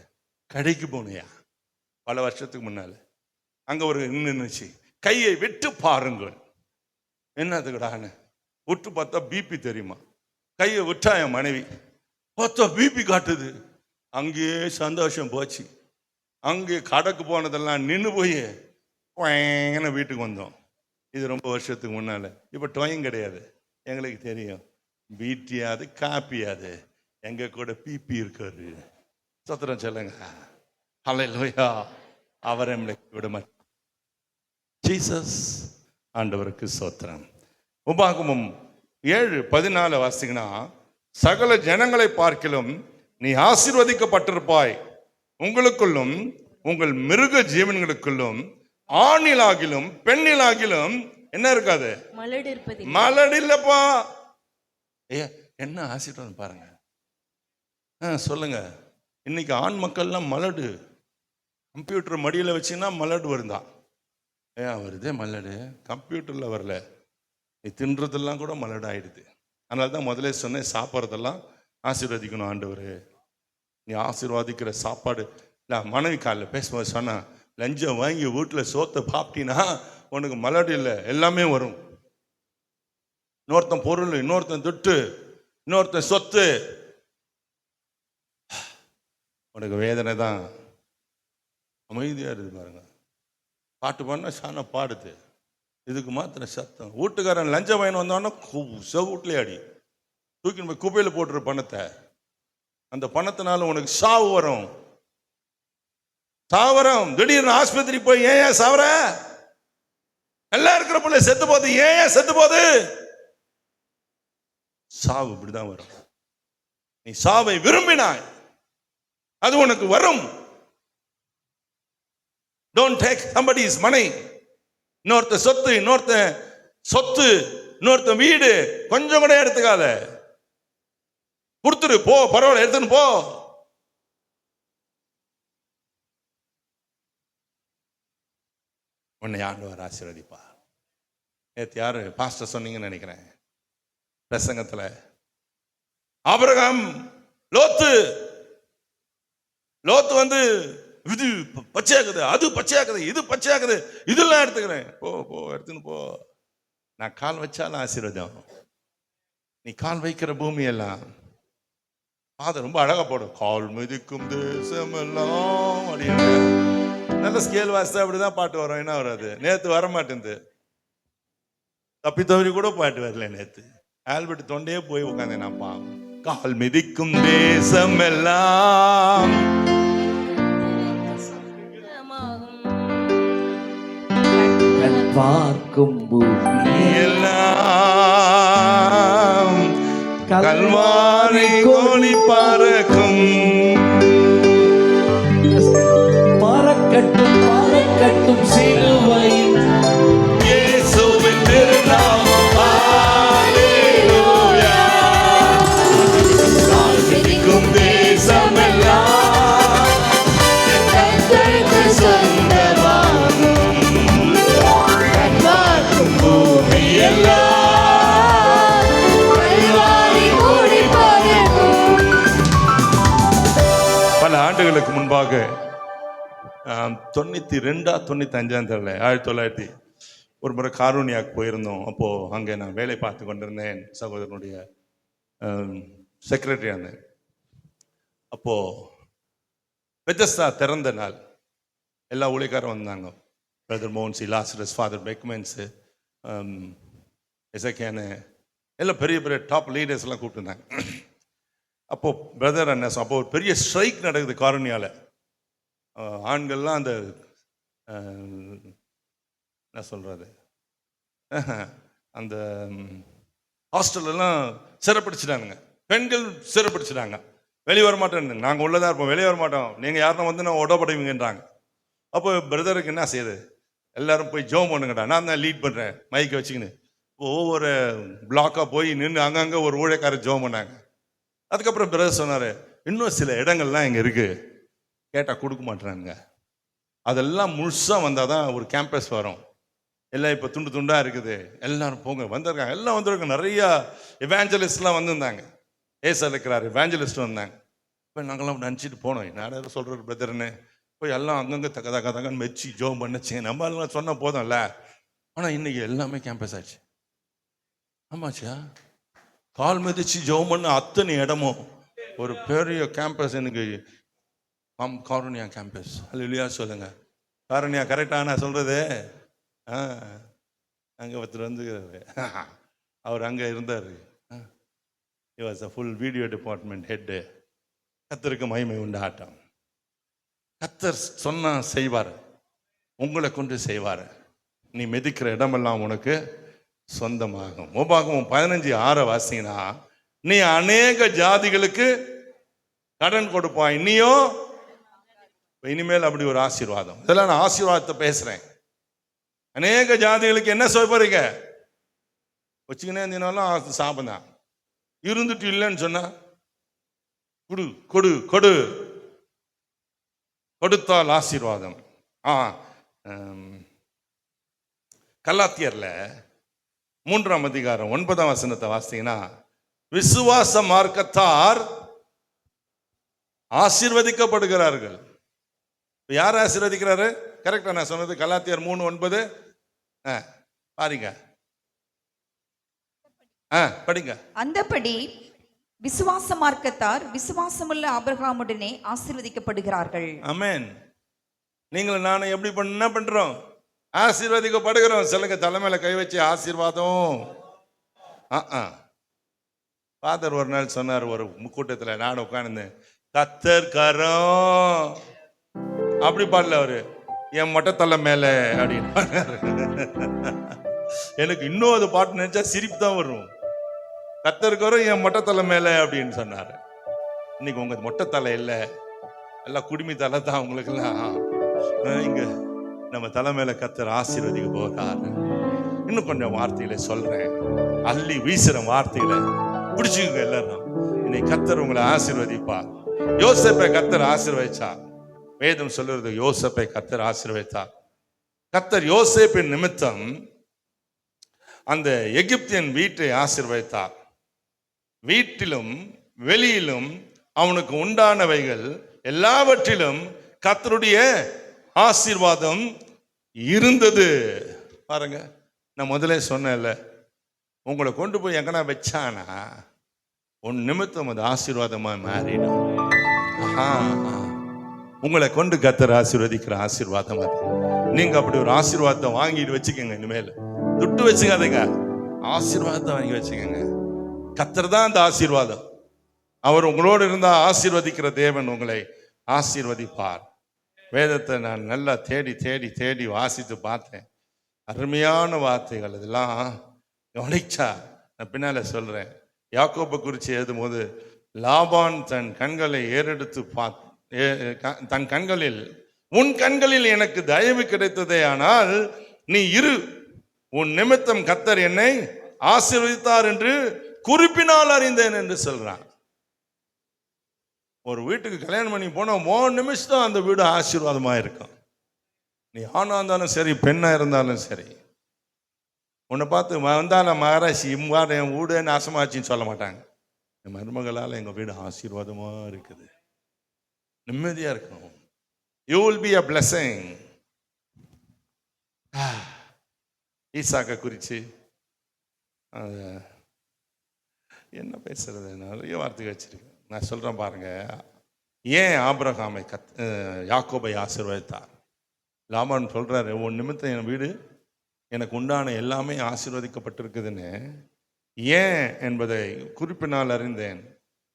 கடைக்கு போனியா பல வருஷத்துக்கு முன்னால, அங்க ஒரு நின்னுச்சு, கையை விட்டு பாருங்கள். என்னதுக்குடான்னு விட்டு பார்த்தா பிபி தெரியுமா? கையை விட்டா என் மனைவி பார்த்தா பிபி காட்டுது. அங்கேயே சந்தோஷம் போச்சு. அங்கே கடைக்கு போனதெல்லாம் நின்று போய் வீட்டுக்கு வந்தோம். இது ரொம்ப வருஷத்துக்கு முன்னால. இப்போ டொயும் கிடையாது. எங்களுக்கு தெரியும், பீட்டியாது காப்பியாது, எங்க கூட பிபி இருக்காரு. சத்திரம் சொல்லுங்க. ஹல்லேலூயா. அவரை விட மாட்டார். ஜீசஸ். ஆண்டவருக்கு ஸ்தோத்திரம். உபாகமம் 7:14 வாசிங்கன்னா, சகல ஜனங்களை பார்க்கிலும் நீ ஆசீர்வதிக்கப்பட்டிருப்பாய், உங்களுக்குள்ளும் உங்கள் மிருக ஜீவன்களுக்குள்ளும் ஆணிலாகிலும் பெண்ணிலாகிலும் என்ன இருக்காது? மலடு இல்லப்பா. என்ன ஆசீர்வாதம் பாருங்க. சொல்லுங்க. இன்னைக்கு ஆண் மக்கள்லாம் மலடு, கம்ப்யூட்டர் மடியில் வச்சுன்னா மலடு வருதான். வருதே மலடு, கம்ப்யூட்டர்ல வரல, நீ தின்றதெல்லாம் கூட மலடு ஆயிடுது. அதனால தான் முதல்ல சொன்னேன், சாப்பிட்றதெல்லாம் ஆசீர்வதிக்கணும் ஆண்டவர். நீ ஆசீர்வாதிக்கிற சாப்பாடு இல்லை. மனைவி காலில் பேசும்போது சொன்னா, லஞ்சம் வாங்கி வீட்டில் சோத்தை சாப்பிட்டீங்கன்னா உனக்கு மலடு இல்லை, எல்லாமே வரும். இன்னொருத்தன் பொருள், இன்னொருத்தன் துட்டு, இன்னொருத்தன் சொத்து, உனக்கு வேதனை தான். அமைதியா இருக்குது பாருங்க. பாட்டு பாடினா சாண பாடுது, இதுக்கு மாத்திர சத்தம். வீட்டுக்காரன் லஞ்சம் வாங்கி வந்தோன்னா செவுட்லேயே அடி, தூக்கி போய் குப்பையில் போட்டுரு பணத்தை. அந்த பணத்தினால உனக்கு சாவு வரும். சாவரம். திடீர்னு ஆஸ்பத்திரி போய் ஏன் சாவர? நல்லா இருக்கிற பிள்ளை செத்து போகுது, ஏன் செத்து போகுது? சாவு இப்படிதான் வரும். நீ நீ சாவை விரும்பினாய், அது உனக்கு வரும். Don't take somebody's money. இன்னொருத்த சொத்து, இன்னொருத்த வீடு கொஞ்சம் கூட எடுத்துக்காத. கொடுத்துரு, போ, பரவாயில்ல, எடுத்துன்னு போ. உன்னை ஆண்டவர் ஆசீர்வதிப்பார். நேத்து யாரு பாஸ்டர் சொன்னீங்கன்னு நினைக்கிறேன் பிரசங்கத்துல. ஆபிரகாம் லோத்து வந்து இது பச்சையாக்குது, அது பச்சையாக்குது, இது பச்சையாக்குது, இதெல்லாம் எடுத்துக்கிறேன். போ எடுத்துன்னு போ. நான் கால் வச்சாலும் ஆசீர்வாதம். நீ கால் வைக்கிற பூமி எல்லாம் அது ரொம்ப அழகா போடும். கால் மிதிக்கும் தேசமெல்லாம் அப்படின்னு நல்ல ஸ்கேல் வாசித்தா அப்படிதான் பாட்டு வரும். என்ன வராது? நேத்து வர மாட்டேங்குது, தப்பி தவறி கூட பாட்டு வரல. நேத்து ஆல்பர்ட் தொண்டையே போய் உட்காந்தேன் நான். பாவம். கால் மிதிக்கும் தேசம் எல்லாம் பார்க்கும் பூமி எல்லாம் கல்வாரி கோழி பறக்கும். பறக்கட்டும் சிலுவை இயேசுவின் திருநாமம். ஹல்லேலூயா. கால் மிதிக்கும் தேசமெல்லாம் கர்த்தருக்கு சொந்தமாகும். கர்த்தருக்கு பூமி எல்லாம் பல ஆண்டுகளுக்கு முன்பாக 92-95 தெரியல, 1900 ஒரு முறை காரூனியாக்கு போயிருந்தோம். அப்போ அங்கே நான் வேலை பார்த்து கொண்டிருந்தேன். சகோதரனுடைய செக்ரட்டரியா இருந்தேன். அப்போ பெத்தஸ்தா திறந்த நாள், எல்லா ஊழியக்காரும் வந்தாங்க. பிரதர் மோன்சி, லாசரஸ், ஃபாதர் பெக்மென்ஸு, எசக்கியானு, எல்லாம் பெரிய பெரிய டாப் லீடர்ஸ் எல்லாம் கூப்பிட்டுருந்தாங்க. அப்போ பிரதர் என்ன, அப்போ ஒரு பெரிய ஸ்ட்ரைக் நடக்குது காரூனியால. ஆண்கள்லாம் அந்த என்ன சொல்றது, அந்த ஹாஸ்டல்லாம் சிறப்பிடிச்சிட்டானுங்க. பெண்கள் சிறப்பிடிச்சிட்டாங்க. வெளியே வர மாட்டேன், நாங்கள் உள்ளதான் இருப்போம், வெளியே வர மாட்டோம், நீங்கள் யாரும் வந்து நான் உடப்படைவீங்கன்றாங்க. அப்போ பிரதருக்கு என்ன செய்யுது, எல்லாரும் போய் ஜோம் பண்ணுங்கடா, நான் தான் லீட் பண்ணுறேன் மைக்கை வச்சுக்கின்னு. ஒவ்வொரு பிளாக்காக போய் நின்று அங்கங்கே ஒரு ஊழியக்காரர் ஜோம் பண்ணாங்க. அதுக்கப்புறம் பிரதர் சொன்னார், இன்னும் சில இடங்கள்லாம் இங்கே இருக்குது, கேட்டால் கொடுக்க மாட்டேறாங்க. அதெல்லாம் முழுசாக வந்தால் தான் ஒரு கேம்பஸ் வரும். எல்லாம் இப்போ துண்டு துண்டாக இருக்குது, எல்லாரும் போங்க. வந்திருக்காங்க, எல்லாம் வந்திருக்காங்க. நிறையா எவாஞ்சலிஸ்ட்லாம் வந்திருந்தாங்க. ஏசா இருக்கிறார், எவாஞ்சலிஸ்ட் வந்தாங்க. இப்போ நாங்களாம் நினச்சிட்டு போனோம், நான் சொல்கிற பிரதர்னு போய் எல்லாம் அங்கங்கே தக்கன்னு மெச்சி ஜோம் பண்ணுச்சு. நம்ம எல்லாம் சொன்னால் போதும்ல. ஆனால் இன்னைக்கு எல்லாமே கேம்பஸ் ஆச்சு. ஆமாச்சா, கால் மிதிச்சு ஜோம் பண்ண அத்தனை இடமும் ஒரு பெரிய கேம்பஸ். எனக்கு காரூனியா கேம்பஸ். அல்லேலூயா சொல்லுங்க. காரூனியா கரெக்டா நான் சொல்றது? அங்கே ஒருத்தர் வந்து அவர் அங்கே இருந்தார். he was a full video department head. கர்த்தருக்கு மகிமை உண்டாட்டம். கர்த்தர் சொன்னா செய்வார், உங்களை கொண்டு செய்வார். நீ மிதிக்கிற இடமெல்லாம் உனக்கு சொந்தமாகும். உபாகமம் 15:6 வாசிங்கன்னா, நீ அநேக ஜாதிகளுக்கு கடன் கொடுப்பாய், நீயோ. இனிமேல் அப்படி ஒரு ஆசீர்வாதம். இதெல்லாம் நான் ஆசீர்வாதத்தை பேசுறேன். அநேக ஜாதிகளுக்கு என்ன சொல்ல போறீங்க? வச்சுக்கினே இருந்தீங்கனாலும் சாபம் தான். இருந்துட்டு இல்லைன்னு சொன்னா கொடு கொடு கொடு, கொடுத்தால் ஆசீர்வாதம். கலாத்தியர்ல 3ஆம் அதிகாரம் 9ஆம் வசனத்தை வாசித்தீங்கன்னா, விசுவாச மார்க்கத்தார் ஆசீர்வதிக்கப்படுகிறார்கள். யார் ஆசீர்வதிக்கிறாரு? கரெக்டா நான் சொன்னது? கலாத்தியர் 3:9 பாருங்க, படிங்க. அந்தபடி விசுவாச மார்க்கத்தார் விசுவாசமுள்ள ஆபிரகாமுடனே ஆசீர்வதிக்கப்படுகிறார்கள். ஆமென். நீங்களும் நானும் எப்படி என்ன பண்றோம்? ஆசீர்வதிக்கப்படுகிறோம். சிலங்க தலைமையில கை வச்சு ஆசீர்வாதம். ஃபாதர் ஒரு நாள் சொன்னார், ஒரு கூட்டத்துல நானும் உட்கார்ந்தேன், கத்தர் கரம் அப்படி பாடல அவரு, என் மொட்டத்தலை மேல அப்படின்னு. எனக்கு இன்னும் அது பாட்டு நினைச்சா சிரிப்பு தான் வரும். கத்தர் கரம் என் மொட்டத்தலை மேல அப்படின்னு சொன்னாரு. இன்னைக்கு உங்க மொட்டை தலை இல்லை, எல்லாம் குடுமி தலை தான் உங்களுக்கெல்லாம். இங்க நம்ம தலை மேல கர்த்தர் ஆசீர்வதிக்க போறார். இன்னும் கொஞ்சம் வார்த்தைகளை சொல்றேன், அள்ளி வீசுற வார்த்தைகளை பிடிச்சுங்க எல்லாரும். இன்னைக்கு கர்த்தர் உங்களை ஆசீர்வதிப்பார். யோசேப்பை கர்த்தர் ஆசீர்வதிச்சார். வேதம் சொல்லுறது யோசேப்பை கர்த்தர் ஆசீர்வதித்தார். கர்த்தர் யோசேப்பின் நிமித்தம் அந்த எகிப்தியன் வீட்டை ஆசீர்வதித்தார். வீட்டிலும் வெளியிலும் அவனுக்கு உண்டானவைகள் எல்லாவற்றிலும் கர்த்தருடைய ஆசீர்வாதம் இருந்தது. பாருங்க, நான் முதலே சொன்னேன்ல, உங்களை கொண்டு போய் எங்கன்னா வச்சானா உன் நிமித்தம் அது ஆசீர்வாதமா மாறிடும். உங்களை கொண்டு கர்த்தர் ஆசீர்வதிக்கிற ஆசீர்வாதம் அது. நீங்க அப்படி ஒரு ஆசீர்வாதத்தை வாங்கிட்டு வச்சுக்கோங்க. இனிமேல் துட்டு வச்சுக்காதீங்க, ஆசீர்வாதத்தை வாங்கி வச்சுக்கோங்க. கர்த்தர் தான் அந்த ஆசீர்வாதம். அவர் உங்களோடு இருந்தா ஆசீர்வதிக்கிற தேவன் உங்களை ஆசீர்வதிப்பார். வேதத்தை நான் நல்லா தேடி தேடி தேடி வாசித்து பார்த்தேன். அருமையான வார்த்தைகள் இதெல்லாம். கவனிச்சா நான் பின்னால சொல்றேன். யாக்கோபை குறித்து எழுதும் போது லாபான் தன் கண்களை ஏறெடுத்து தன் கண்களில், உன் கண்களில் எனக்கு தயவு கிடைத்ததே, ஆனால் நீ இரு, உன் நிமித்தம் கர்த்தர் என்னை ஆசீர்வதித்தார் என்று குறிப்பினால் அறிந்தேன் என்று சொல்றான். ஒரு வீட்டுக்கு கல்யாணம் பண்ணி போனா 3 நிமிஷம் அந்த வீடு ஆசீர்வாதமா இருக்கும். நீ ஆணா இருந்தாலும் சரி, பெண்ணா இருந்தாலும் சரி. உன்னை பார்த்து வந்தாலும் மகாராசி இம்மாறு என் வீடு நாசமாச்சின்னு சொல்ல மாட்டாங்க. என் மருமகளால் எங்க வீடு ஆசீர்வாதமா இருக்குது, நிம்மதியா இருக்கணும். You will be a blessing. ஈசாக்க குறித்து என்ன பேசுறது, நிறைய வார்த்தை வச்சிருக்கேன். நான் சொல்றேன் பாருங்க. ஏன் ஆபிரகாமை யாக்கோபை ஆசீர்வதித்தார்? லாபான் சொல்றாரு, உன் நிமித்தம் என் வீடு, எனக்கு உண்டான எல்லாமே ஆசீர்வதிக்கப்பட்டிருக்குதுன்னு. ஏன் என்பதை குறிப்பினால் அறிந்தேன்.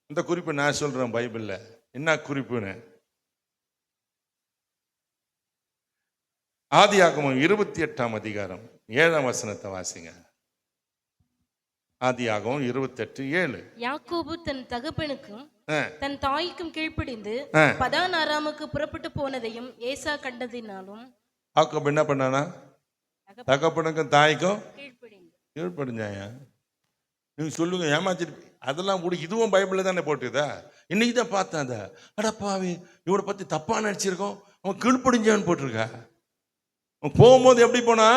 இந்த குறிப்பு நான் சொல்றேன் பைபிள்ல. என்ன குறிப்புன்னு? ஆதியாகமம் 28ஆம் அதிகாரம் 7ஆம் வசனத்தை வாசிங்க. ஆதியாகமம் 28:7. யாக்கோபு தன் தகப்பனுக்கும் தன் தாய்க்கும் கீழ்ப்படிந்து பதான் ஆராமுக்கு புறப்பட்டு போனதையும் ஏசா கண்டதினாலும். யாக்கோபு என்ன பண்ணானா? தகப்பனுக்கும் தாய்க்கும் கீழ்ப்படிந்து கீழ்ப்படிஞ்சாயா? நீங்க சொல்லுங்க, ஏமாச்சிட்டு அதெல்லாம் கூட இதுவும் பைபிள்ல தானே போட்டுதா? இன்னைக்கு தான் பார்த்தேன். அதை அடப்பாவி, இவனை பத்தி தப்பா நினைச்சிருக்கோம். அவன் கீழ்ப்படிஞ்சான்னு போட்டிருக்கா. அவன் போகும்போது எப்படி போனா?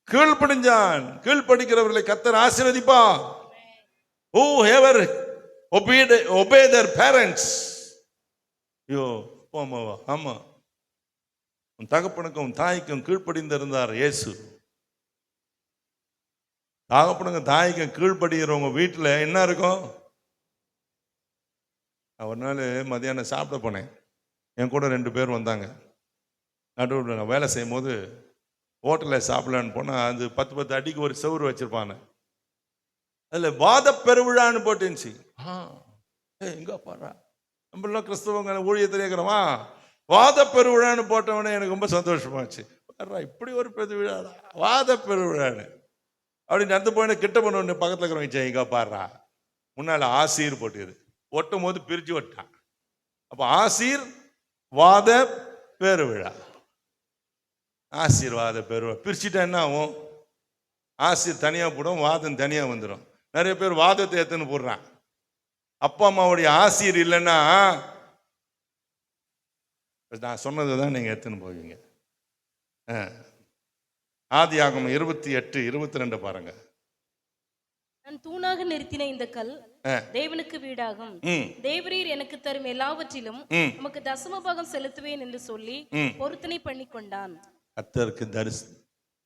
கீழ்ப்படிஞ்சான். கீழ்ப்படிக்கிறவர்களை கர்த்தர் ஆசீர்வதிப்பா. Whoever obey their parents. ஐயோ போமாவா? ஆமா, உன் தகப்பனுக்கும் தாய்க்கும் கீழ்ப்படிந்திருந்தார் இயேசு. தகப்பனுக்கும் தாய்க்கும் கீழ்ப்படுகிறவங்க வீட்டில் என்ன இருக்கும்? ஒரு நாள் மதியானம் சாப்பிட போனேன். என் கூட 2 பேர் வந்தாங்க. நடுவில் நான் வேலை செய்யும் போது ஹோட்டலில் சாப்பிடலான்னு போனால், அது 10 அடிக்கு ஒரு செவுறு வச்சிருப்பானு. அதில் வாத பெருவிழான்னு போட்டுருந்துச்சு. எங்க பாரு, நம்மளாம் கிறிஸ்தவங்க ஊழியத்தில் இருக்கிறோமா, வாத பெருவிழான்னு போட்டவனே எனக்கு ரொம்ப சந்தோஷமாச்சு. இப்படி ஒரு பெருவிழா, வாத பெருவிழான்னு அப்படி நடந்து போன கிட்ட பண்ண பக்கத்தில் இருக்கிறவங்க எங்க பாடுறா, முன்னால ஆசீர் போட்டுது. ஒட்டும் போது பிரிச்சு ஒட்டான். அப்ப ஆசீர் வாத பெருவிழா, ஆசீர்வாத பெருவிழா பிரிச்சுட்டா என்ன ஆகும்? ஆசீர் தனியா போடும், வாதம் தனியா வந்துடும். நிறைய பேர் வாதத்தை எத்துன்னு போடுறான். அப்பா அம்மாவுடைய ஆசீர் இல்லைன்னா நான் சொன்னதை தான் நீங்க எத்துன்னு போவீங்க. ஆதியாகமம் 28:22 பாருங்க. நான் தூணாக நிறுத்தின இந்த கல் தேவனுக்கு வீடாகும். தேவரீர் எனக்கு தரும் எல்லாவற்றிலும் உமக்கு தசம பாகம் செலுத்துவேன் என்று சொல்லி பொருத்தனை பண்ணி கொண்டான்.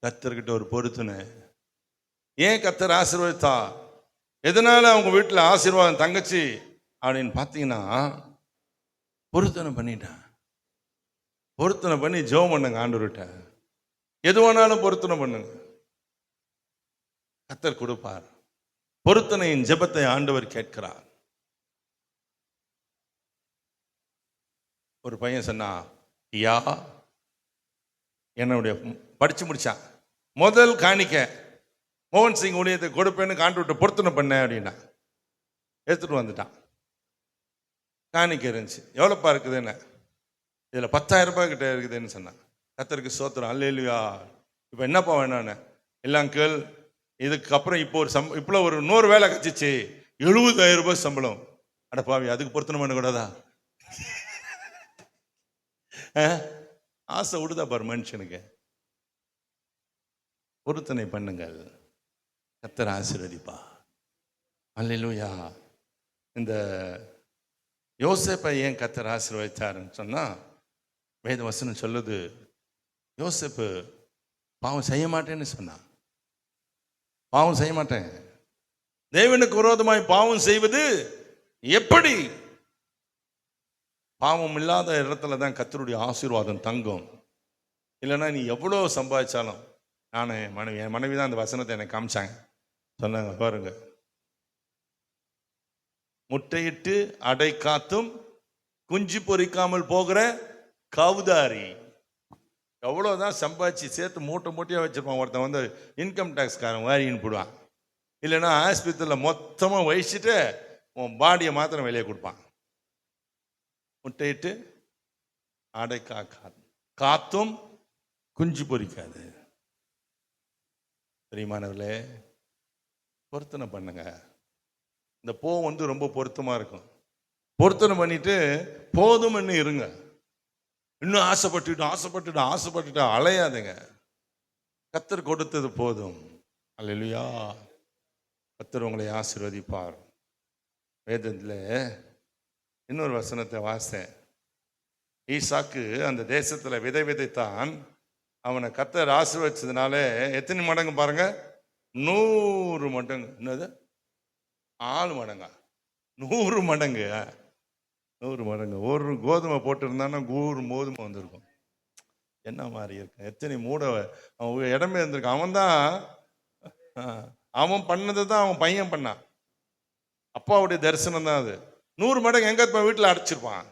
கர்த்தர்கிட்ட ஒரு பொருத்தனை. ஏன் கர்த்தர் ஆசீர்வதித்தா? எதனால அவங்க வீட்டுல ஆசீர்வாதம் தங்கச்சி அப்படின்னு பாத்தீங்கன்னா, பொருத்தனை பண்ணிட்டான். பொருத்தனை பண்ணி ஜெபம் பண்ணுங்க ஆண்டவர்கிட்ட. எது வேணாலும் பொருத்தனை பண்ணுங்க, கர்த்தர் கொடுப்பார். பொருத்தனையின் ஜெபத்தை ஆண்டவர் கேட்கிறார். ஒரு பையன் சொன்னா, ஐயா என்னுடைய படிச்சு முடிச்சான், முதல் காணிக்க மோகன் சிங் ஊழியத்தை கொடுப்பேன்னு காண்டு விட்டு பொருத்தனை பண்ண அப்படின்னா எடுத்துட்டு வந்துட்டான். காணிக்கை இருந்துச்சு. எவ்வளோப்பா இருக்குதுன்னு, இதில் 10,000 ரூபாய் கிட்ட இருக்குதுன்னு சொன்னான். கர்த்தருக்கு ஸ்தோத்திரம், அல்லேலூயா. இப்போ என்னப்பா வேணான்னு, இல்லை அங்கிள், இதுக்கப்புறம் இப்போ இப்போ ஒரு 100 வேலை கச்சிச்சு, 70,000 ரூபாய் சம்பளம். அடப்பாவி, அதுக்கு பொருத்தனை பண்ணக்கூடாதா? ஆசை விடுதா பாரு மனுஷனுக்கு. பொருத்தனை பண்ணுங்கள், கர்த்தர் ஆசீர்வதிப்பா. அல்லேலூயா. இந்த யோசேப்பை ஏன் கர்த்தர் ஆசீர்வதித்தாருன்னு சொன்னா, வேத வசனம் சொல்லுது, யோசேப்பு பாவம் செய்ய மாட்டேன்னு சொன்னான். பாவம் செய்ய மாட்டேன். தேவனுக்கு விரோதமாய் பாவம் செய்வது எப்படி? பாவம் இல்லாத இடத்துல தான் கர்த்தருடைய ஆசீர்வாதம் தங்கும். இல்லைன்னா நீ எவ்வளோ சம்பாதிச்சாலும், என் மனைவி தான் அந்த வசனத்தை எனக்கு காமிச்சாங்க. சொன்னாங்க பாருங்க, முட்டையிட்டு அடை காத்தும் குஞ்சு பொறிக்காமல் போகிற கவுதாரி. எவ்வளோதான் சம்பாதிச்சு சேர்த்து மூட்டையாக வச்சிருப்பான். ஒருத்தன் வந்து இன்கம் டேக்ஸ்காரன் வாரின்னு போடுவான். இல்லைன்னா ஆஸ்பத்திரியில் மொத்தமாக வகிச்சுட்டு உன் பாடியை மாத்திரம் வெளியே கொடுப்பான். முட்டையிட்டு அடை காத்தும் குஞ்சு பொறிக்காது. பிரியமானவர்களே, பொருத்தனை பண்ணுங்க. இந்த போ வந்து ரொம்ப பொருத்தமா இருக்கும். பொருத்தனை பண்ணிட்டு போதும்னு இருங்க. இன்னும் ஆசைப்பட்டுட்டு அலையாதுங்க. கர்த்தர் கொடுத்தது போதும். அல்லேலூயா. கர்த்தர் உங்களை ஆசீர்வதிப்பார். வேதத்தில் இன்னொரு வசனத்தை வாசித்தேன். ஈசாக்கு அந்த தேசத்தில் விதை விதைத்தான். அவனை கர்த்தர் ஆசீர்வதிச்சதுனால எத்தனை மடங்கு பாருங்க, 100 மடங்கு. என்னது, 4 மடங்கா? 100 மடங்கு. 100 மடங்கு. ஒரு கோதுமை போட்டுருந்தான்னா 100 கோதுமை வந்திருக்கும். என்ன மாதிரி இருக்கு, எத்தனை மூட அவன் இடமே இருந்திருக்கான். அவன் பண்ணதை தான் அவன் பையன் பண்ணான். அப்பாவுடைய தரிசனம் தான் அது. 100 மடங்கு எங்க வீட்டில் அடைச்சிருப்பான்.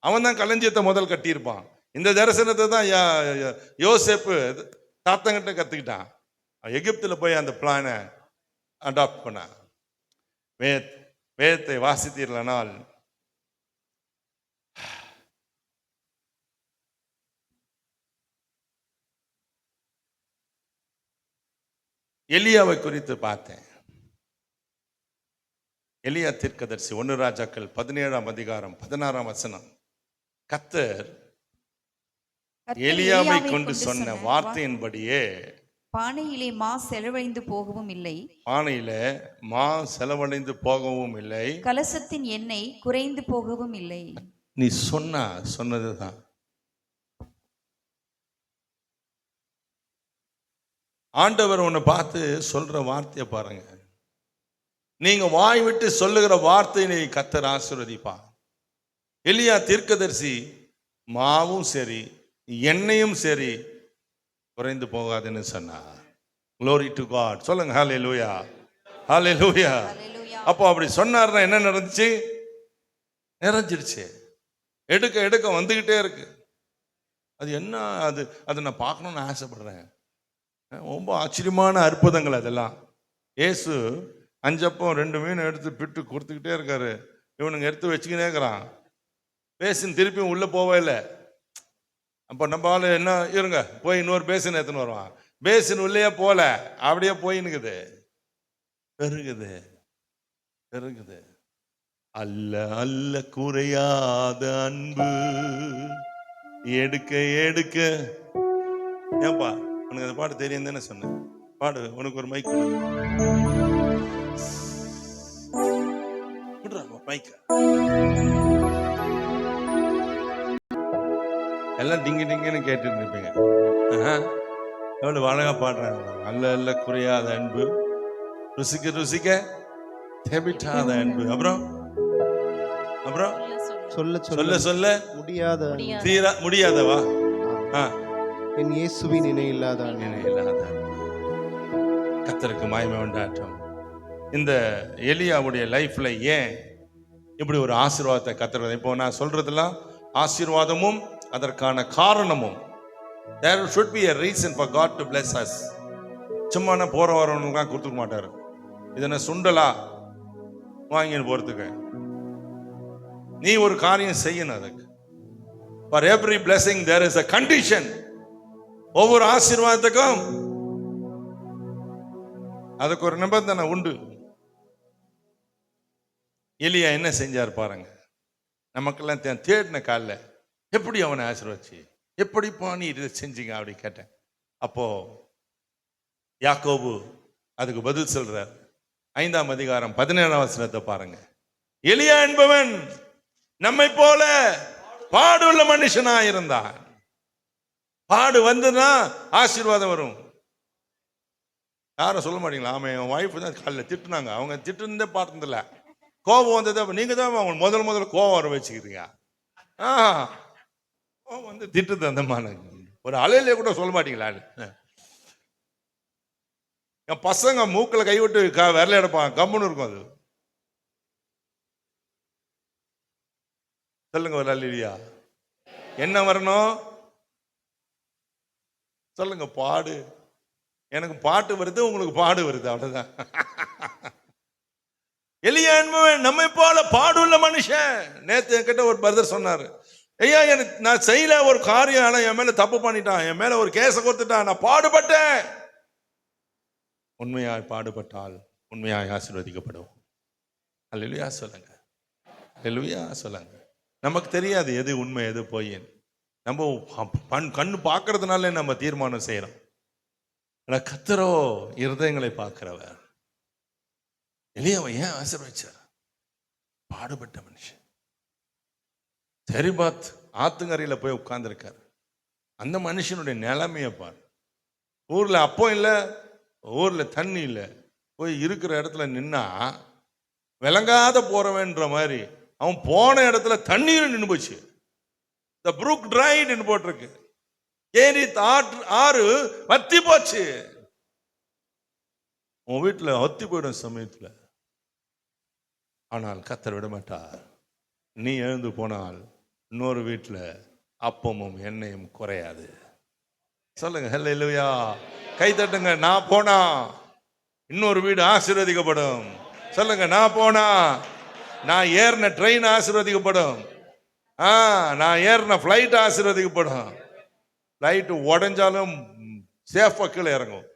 அவன் தான் களஞ்சியத்தை முதல் கட்டியிருப்பான். இந்த தரிசனத்தை தான் யோசேப்பு தாத்தங்கிட்ட கத்துக்கிட்டான். எகிப்தில் போய் அந்த பிளானை அடாப்ட் பண்ணான். வேதத்தை வாசித்தீர்களானால் எலியாவை குறித்து பார்த்தேன். எலியா தீர்க்கதரிசி 1 ராஜாக்கள் 17ஆம் அதிகாரம் 16ஆம் வசனம். கர்த்தர் எலியாவை கொண்டு சொன்ன வார்த்தையின்படியே பானையிலே மா செலவழிந்து போகவும் இல்லை, பானையிலே மா செலவழிந்து போகவும் இல்லை, கலசத்தின் எண்ணெய் குறைந்து போகவும் இல்லை. நீ சொன்னதுதான். ஆண்டவர் உன்னை பார்த்து சொல்ற வார்த்தையை பாருங்க. நீங்க வாய் விட்டு சொல்லுகிற வார்த்தையை கர்த்தர் ஆசீர்வதிப்பார். எலியா தீர்க்கதரிசி மாவும் சரி எண்ணெயும் சரி குறைந்து போகாதுன்னு சொன்னார். Glory to God. சொல்லுங்க ஹல்லேலூயா, ஹல்லேலூயா. அப்போ அப்படி சொன்னார்னா என்ன நடந்துச்சு? நிறைஞ்சிருச்சு. எடுக்க எடுக்க வந்துகிட்டே இருக்கு. அது என்ன, அதை நான் பார்க்கணும்னு ஆசைப்படுறேன். ரொம்ப ஆச்சரியமான அற்புதங்கள் அதெல்லாம். இயேசு 5 அப்பம் 2 மீன் எடுத்து பிட்டு கொடுத்துக்கிட்டே இருக்காரு. இவனுங்க எடுத்து வச்சுக்கினே இருக்கிறான். பேசின் திருப்பியும் உள்ள போவே இல்லை. அப்போ நம்ம ஆளு என்ன, இருங்க போய் இன்னொரு பேசின் எடுத்துன்னு வருவான். பேசின் உள்ளே போல, அப்படியே போயின்னுக்குது. பெருகுது பெருகுது. அல்ல அல்ல குறையாத அன்பு எடுக்க எடுக்க. ஏன்பா உனக்கு அந்த பாட்டு தெரியும் தானே சொன்னேன்? பாடு. உனக்கு ஒரு மைக் மைக்க. எல்லாம் டிங்கி டிங்கின்னு கேட்டுட்டு இருப்பீங்க. எவ்வளவு அழகா பாடுறாங்க. அல்ல அல்ல குறையாத அன்பு, ருசிக்க ருசிக்க தெவிட்டாத அன்பு. அப்புறம் அப்புறம் சொல்ல சொல்ல சொல்ல முடியாதவா என் இயேசுவின் இணை இல்லாத கர்த்தருக்கு மகிமை உண்டாட்டும். இந்த எலியாவுடைய லைஃப்ல ஏன் இப்படி ஒரு ஆசீர்வாதத்தை கர்த்தர், இப்போ நான் சொல்றதெல்லாம் ஆசீர்வாதமும் அதற்கான காரணமும். There should be a reason for God to bless us. சும்மா போற வரவனுக்குலாம் கொடுத்துக்க மாட்டாரு. இதனை சுண்டலா வாங்கின்னு போறதுக்கு நீ ஒரு காரியம் செய்யணும். அதுக்கு for every blessing there is a condition. ஒவ்வொரு ஆசீர்வாதத்துக்கும் அதுக்கு ஒரு நிபந்தனை உண்டு. எலியா என்ன செஞ்சார் பாருங்க. நமக்கெல்லாம் தேடின காலில் எப்படி அவனை ஆசீர்வதிச்சு எப்படிப்பா நீ இதை செஞ்சீங்க அப்படி கேட்டேன். அப்போ யாக்கோபு அதுக்கு பதில் சொல்றார். 5ஆம் அதிகாரம் 17ஆம் வசனத்தை பாருங்க. எலியா என்பவன் நம்மை போல பாடுள்ள மனுஷனா இருந்தான். பாடு வந்துன்னா ஆசீர்வாதம் வரும். யாரும் சொல்ல மாட்டீங்களா? ஆமா, என் ஒய்ஃப் தான் காலையில் திட்டுனாங்க. அவங்க திட்டுனதே பார்த்ததில்ல. கோபம் வந்தது நீங்க தான் அவங்க முதல்ல கோபம் வர வச்சுக்கிறீங்க. கோபம் வந்து திட்டுது அந்த மாதிரி ஒரு அலையிலே கூட சொல்ல மாட்டீங்களா? என் பசங்க மூக்கில் கைவிட்டு விரல எடுப்பாங்க, கம்முன்னு இருக்கும். அது சொல்லுங்க ஒரு அல்லேலூயா. என்ன வரணும் சொல்லுங்க? பாடு. எனக்கு பாட்டு வருது, உங்களுக்கு பாடு வருது, அவ்வளவுதான். எலியா என்பவன் நம்மை போல பாடுள்ள மனுஷன். நேத்து என்கிட்ட ஒரு பிரதர் சொன்னாரு, ஐயா எனக்கு நான் செய்யல ஒரு காரியம், ஆனா என் மேல தப்பு பண்ணிட்டான், என் மேல ஒரு கேஸை கொடுத்துட்டான், நான் பாடுபட்டேன். உண்மையாய் பாடுபட்டால் உண்மையாய் ஆசீர்வதிக்கப்படும். அல்லேலூயா சொல்லுங்க, அல்லேலூயா சொல்லுங்க. நமக்கு தெரியாது எது உண்மை எது பொய்ன்னு. நம்ம கண்ணு பார்க்கறதுனால நம்ம தீர்மானம் செய்யறோம். கர்த்தரோ இருதயங்களை பார்க்கிறவர். எலியாவை ஏன் ஆசீர்வதிச்சார்? பாடுபட்ட மனுஷன். சரிபாத் ஆத்துங்கரையில போய் உட்கார்ந்துருக்காரு. அந்த மனுஷனுடைய நிலைமையை பாரு. ஊர்ல அப்போ இல்லை, ஊர்ல தண்ணி இல்லை, போய் இருக்கிற இடத்துல நின்னா விளங்காத போறவன்ற மாதிரி அவன் போன இடத்துல தண்ணீர் நின்று போச்சு. The brook dried ன்னு போட்டிருக்கு. ஏரி ஆறு வத்தி போச்சு. உன் வீட்டுல வத்தி போயிடும் சமயத்துல. ஆனால் கர்த்தர் விட மாட்டார். நீ எழுந்து போனால் இன்னொரு வீட்டுல அப்பமும் எண்ணெயும் குறையாது. சொல்லுங்க ஹல்லேலூயா. கை தட்டுங்க. நான் போனா இன்னொரு வீடு ஆசீர்வதிக்கப்படும். சொல்லுங்க, நான் போனா நான் ஏறின ட்ரெயின் ஆசீர்வதிக்கப்படும். நான் ஏறின ஃப்ளைட் ஆசீர்வதிக்கப்படும். ஃப்ளைட் உடஞ்சாலும் சேஃபா கீழே இறங்கும்.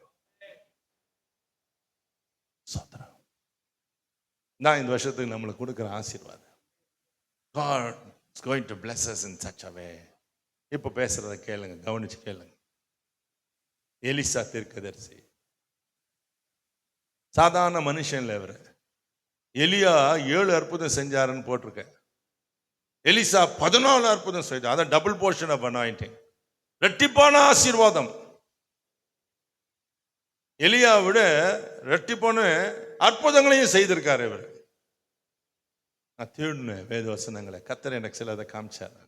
நான் இந்த வருஷத்துக்கு நம்மளுக்கு கொடுக்குற ஆசீர்வாதம். God is going to bless us in such a way. இப்போ பேசுறத கேளுங்க, கவனிச்சு கேளுங்க. எலிசா தீர்க்கதரிசி சாதாரண மனுஷன் இல்லை. இவர் எலியா 7 அற்புதம் செஞ்சாருன்னு போட்டிருக்க. எலிசா 14 அற்புதம் செய்தார். அதான் டபுள் போர்ஷன் ஆஃப் அனாயிண்டிங், ரெட்டிப்பான ஆசீர்வாதம். எலியா விட ரெட்டிப்பான அற்புதங்களையும் செய்திருக்காரு இவர். நான் தேடினேன் வேத வசனங்களை. கர்த்தர் எனக்கு சிலதை காமிச்சார்.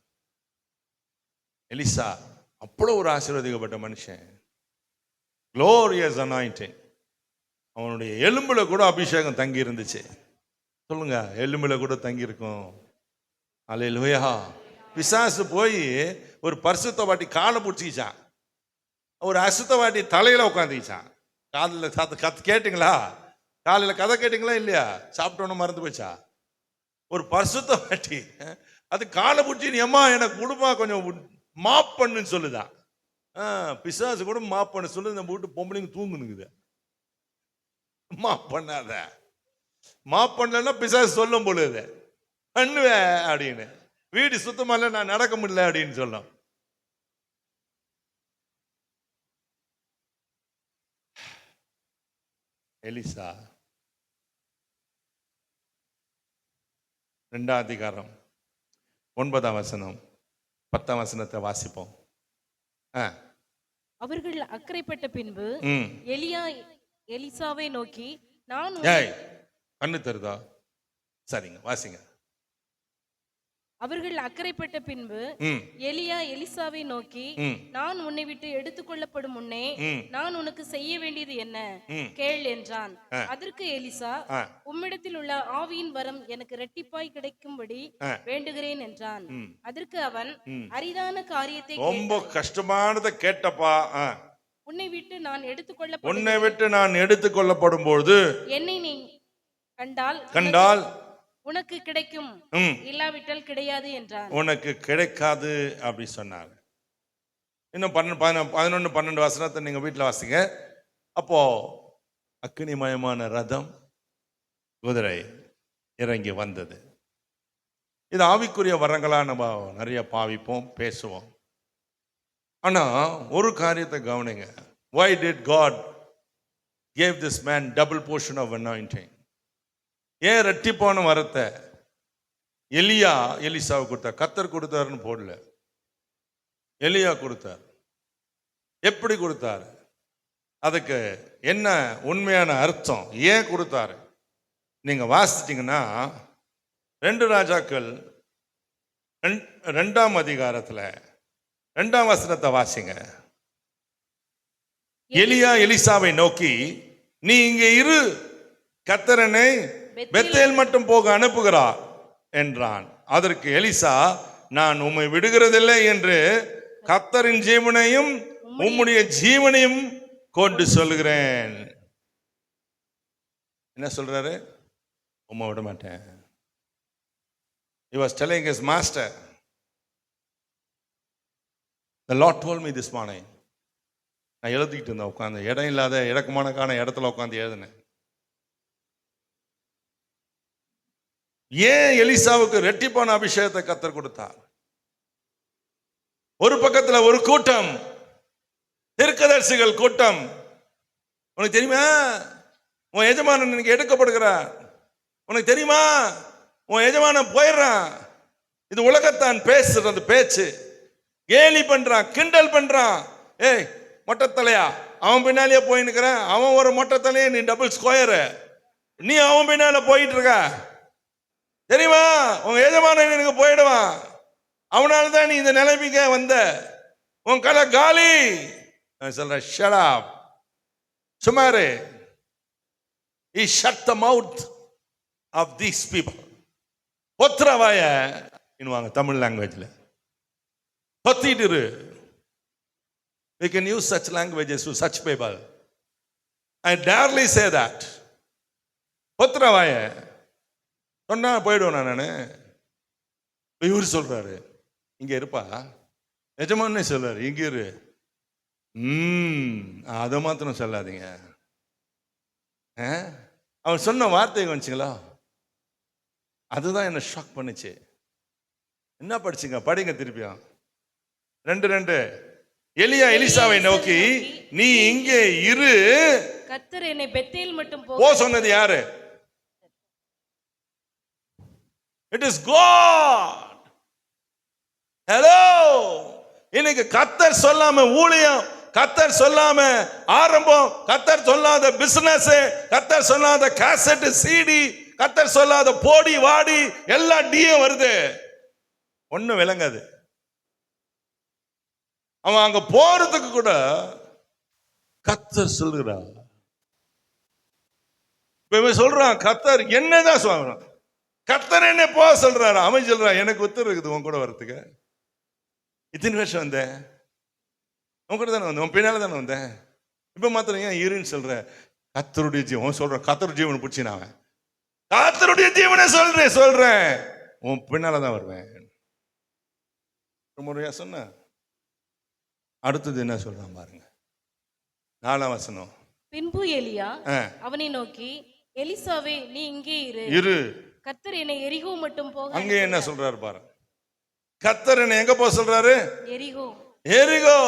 எலிசா அவ்வளோ ஒரு ஆசீர்வதிக்கப்பட்ட மனுஷன். Glorious anointing. அவனுடைய எலும்புல கூட அபிஷேகம் தங்கி இருந்துச்சு. சொல்லுங்க, எலும்புல கூட தங்கி இருக்கும். அல்லேலூயா. பிசாசு போய் ஒரு பரிசுத்தவாட்டி காலை பிடிச்சிக்கிச்சான், ஒரு அசுத்தவாட்டி தலையில உட்காந்துக்கிச்சான். காலில் கேட்டீங்களா? காலையில் கதை கேட்டீங்களா இல்லையா? சாப்பிட்டோன்னு மறந்து போச்சா? ஒரு பரிசுத்தவாட்டி அது காலை பிடிச்சி, அம்மா எனக்கு குடும்பமா கொஞ்சம் மாப் பண்ணுன்னு சொல்லுதான். பிசாசு கூட மாப் பண்ண சொல்லு. நம்ம வீட்டு பொம்பளைங்க தூங்குனுக்குது. மாப் பண்ணாத, மாப் பண்ணலன்னா பிசாசு சொல்லும் பொழுது பண்ணுவேன் அப்படின்னு. வீடு சுத்தமா இல்லை, நான் நடக்க முடியல அப்படின்னு சொல்லும். எலிசா 2ஆம் அதிகாரம் 9ஆம் வசனம் 10ஆம் வசனத்தை வாசிப்போம். அவர்கள் அக்கறைப்பட்ட பின்பு எலியா எலிசாவை நோக்கி, நான் கண்ணு தருதா? சரிங்க, வாசிங்க. அவர்கள் அக்கறைப்பட்ட பின்பு எலியா எலிசாவை நோக்கி, நான் உன்னை விட்டு எடுத்துக்கொள்ளப்படும் முன்னே நான் உனக்கு செய்ய வேண்டியது என்ன கேள் என்றான். அதற்கு எலிசா, உம்மிடத்தில் உள்ள ஆவியின் வரம் எனக்கு இரட்டிப்பாய் கிடைக்கும்படி வேண்டுகிறேன் என்றான். அதற்கு அவன், அரிதான காரியத்தை, ரொம்ப கஷ்டமானதை கேட்டப்பா. உன்னை விட்டு நான் எடுத்துக்கொள்ளப்படும் பொழுது என்னை நீ கண்டால் உனக்கு கிடைக்கும், ம். இல்லாவிட்டால் கிடையாது என்றான். உனக்கு கிடைக்காது அப்படி சொன்னாங்க. இன்னும் 11 12 வசனத்தை நீங்க வீட்டில் வாசிங்க. அப்போ அக்கினிமயமான ரதம் குதிரை இறங்கி வந்தது. இது ஆவிக்குரிய வரங்களா நம்ம நிறைய பாவிப்போம், பேசுவோம். ஆனா ஒரு காரியத்தை கவனிங்க. Why did God gave this man double portion of anointing? ஏன் ரெட்டிப்பான வரத்தை எலிசாவை கொடுத்தார்? கர்த்தர் கொடுத்தாருன்னு போடல, எலியா கொடுத்தார். எப்படி கொடுத்தாரு? அதுக்கு என்ன உண்மையான அர்த்தம்? ஏன் கொடுத்தாரு? நீங்க வாசிச்சீங்கன்னா 2 ராஜாக்கள் 2ஆம் அதிகாரத்துல 2ஆம் வசனத்தை வாசிங்க. எலியா எலிசாவை நோக்கி, நீ இங்கே இரு, கர்த்தர் என்னை பெத்தேல் மட்டும் போக அனுப்புகிறார் என்றான். அதற்கு எலிசா, நான் உம்மை விடுகிறதில்லை என்று கர்த்தரின் ஜீவனையும் உம்முடைய ஜீவனையும் கொண்டு சொல்கிறேன். என்ன சொல்றாரு? உம்மை விட மாட்டேன். He was telling his master, the Lord told me this morning. நான் எழுதிக்கிட்டு இருந்தேன் உட்காந்து, இடம் இல்லாத இடக்குமானக்கான இடத்துல உட்காந்து எழுதினேன். ஏன் எலிசாவுக்கு ரெட்டிப்பான அபிஷேகத்தை கர்த்தர் கொடுத்தார்? ஒரு பக்கத்துல ஒரு கூட்டம், தீர்க்கதரிசிகள் கூட்டம். உனக்கு தெரியுமா உன் எஜமானன் இன்னைக்கு எடுக்கப்படுகிறார்? உனக்கு தெரியுமா உன் எஜமானன் போயிடுறான்? இது உலகத்தான் பேசுறது பேச்சு. கேலி பண்றான், கிண்டல் பண்றான். ஏய் மொட்டை தலையா, அவன் பின்னாலேயே போய் நிற்கிறான். அவன் ஒரு மொட்டை தலையே, நீ டபுள் ஸ்கொயரு. நீ அவன் பின்னால போயிட்டு இருக்க. தெரியுமா உன் எஜமானன் எனக்கு போயிடுவான். அவனால தான் நீ இந்த நிலைமைக்கு வந்த. உன் கலை காலி. நான் சொல்றேன், shut up. சுமாரு. He shut the mouth of these people. பொத்திரவாய இன்னுவாங்க Tamil லாங்குவேஜ்ல. பொத்திட்டு. We can use such languages to such people. I darely say that. பொத்திரவாய சொன்னா போயிடுவேன் நானு. இவரு சொல்றாரு, இங்க இருப்பா. எஜமானே சொல்றாரு, இங்க இரு. அதை மாத்திரம் சொல்லாதீங்க. அவன் சொன்ன வார்த்தை வந்துச்சுங்களா, அதுதான் என்ன ஷாக் பண்ணுச்சு. என்ன படிச்சுங்க, படிங்க திருப்பியும். 2:2. எலியா எலிசாவை நோக்கி, நீ இங்கே இரு, கர்த்தர் என்னை பெத்தேல் மட்டும் போ சொன்னது யாரு? It is God. Hello. இன்னைக்கு கர்த்தர் சொல்லாம ஊழியம், கர்த்தர் சொல்லாம ஆரம்பம், கர்த்தர் சொல்லாத பிசினஸ், கர்த்தர் சொல்லாத காசெட் சிடி, கர்த்தர் சொல்லாத போடி வாடி எல்லா டியும் வருது. ஒண்ணும் விளங்காது. அவன் அங்க போறதுக்கு கூட கர்த்தர் சொல்கிறான். சொல்றான், கர்த்தர் என்னதான் சொல்றான், கர்த்தர் என்ன போ சொல்றாரு. அவன் சொல்றான், எனக்கு உத்தரவு இருக்குது உன் கூட வரத்துக்கு. இத்தனை வருஷம் வந்தேன், உன் கூட தானே வந்தேன், உன் பின்னால தானே வந்தேன். இப்ப மாத்திரம் ஏன் இருன்னு சொல்ற? கர்த்தருடைய ஜீவன் சொல்றேன், கர்த்தர் ஜீவன் பிடிச்சினா அவன் கர்த்தருடைய ஜீவனை சொல்றேன், உன் பின்னாலதான் வருவேன். முறையா சொன்ன. அடுத்தது என்ன சொல்றான் பாருங்க, 4ஆம் வசனம். பின்பு எலியா அவனை நோக்கி, எலிசாவே நீ இங்கே இரு, கர்த்தர் என்னை எரிகோ மட்டும் போக. அங்க என்ன சொல்றாரு பாரு. கர்த்தர் என்னை எங்க போக சொல்றாரு? எரிகோ. எரிகோ.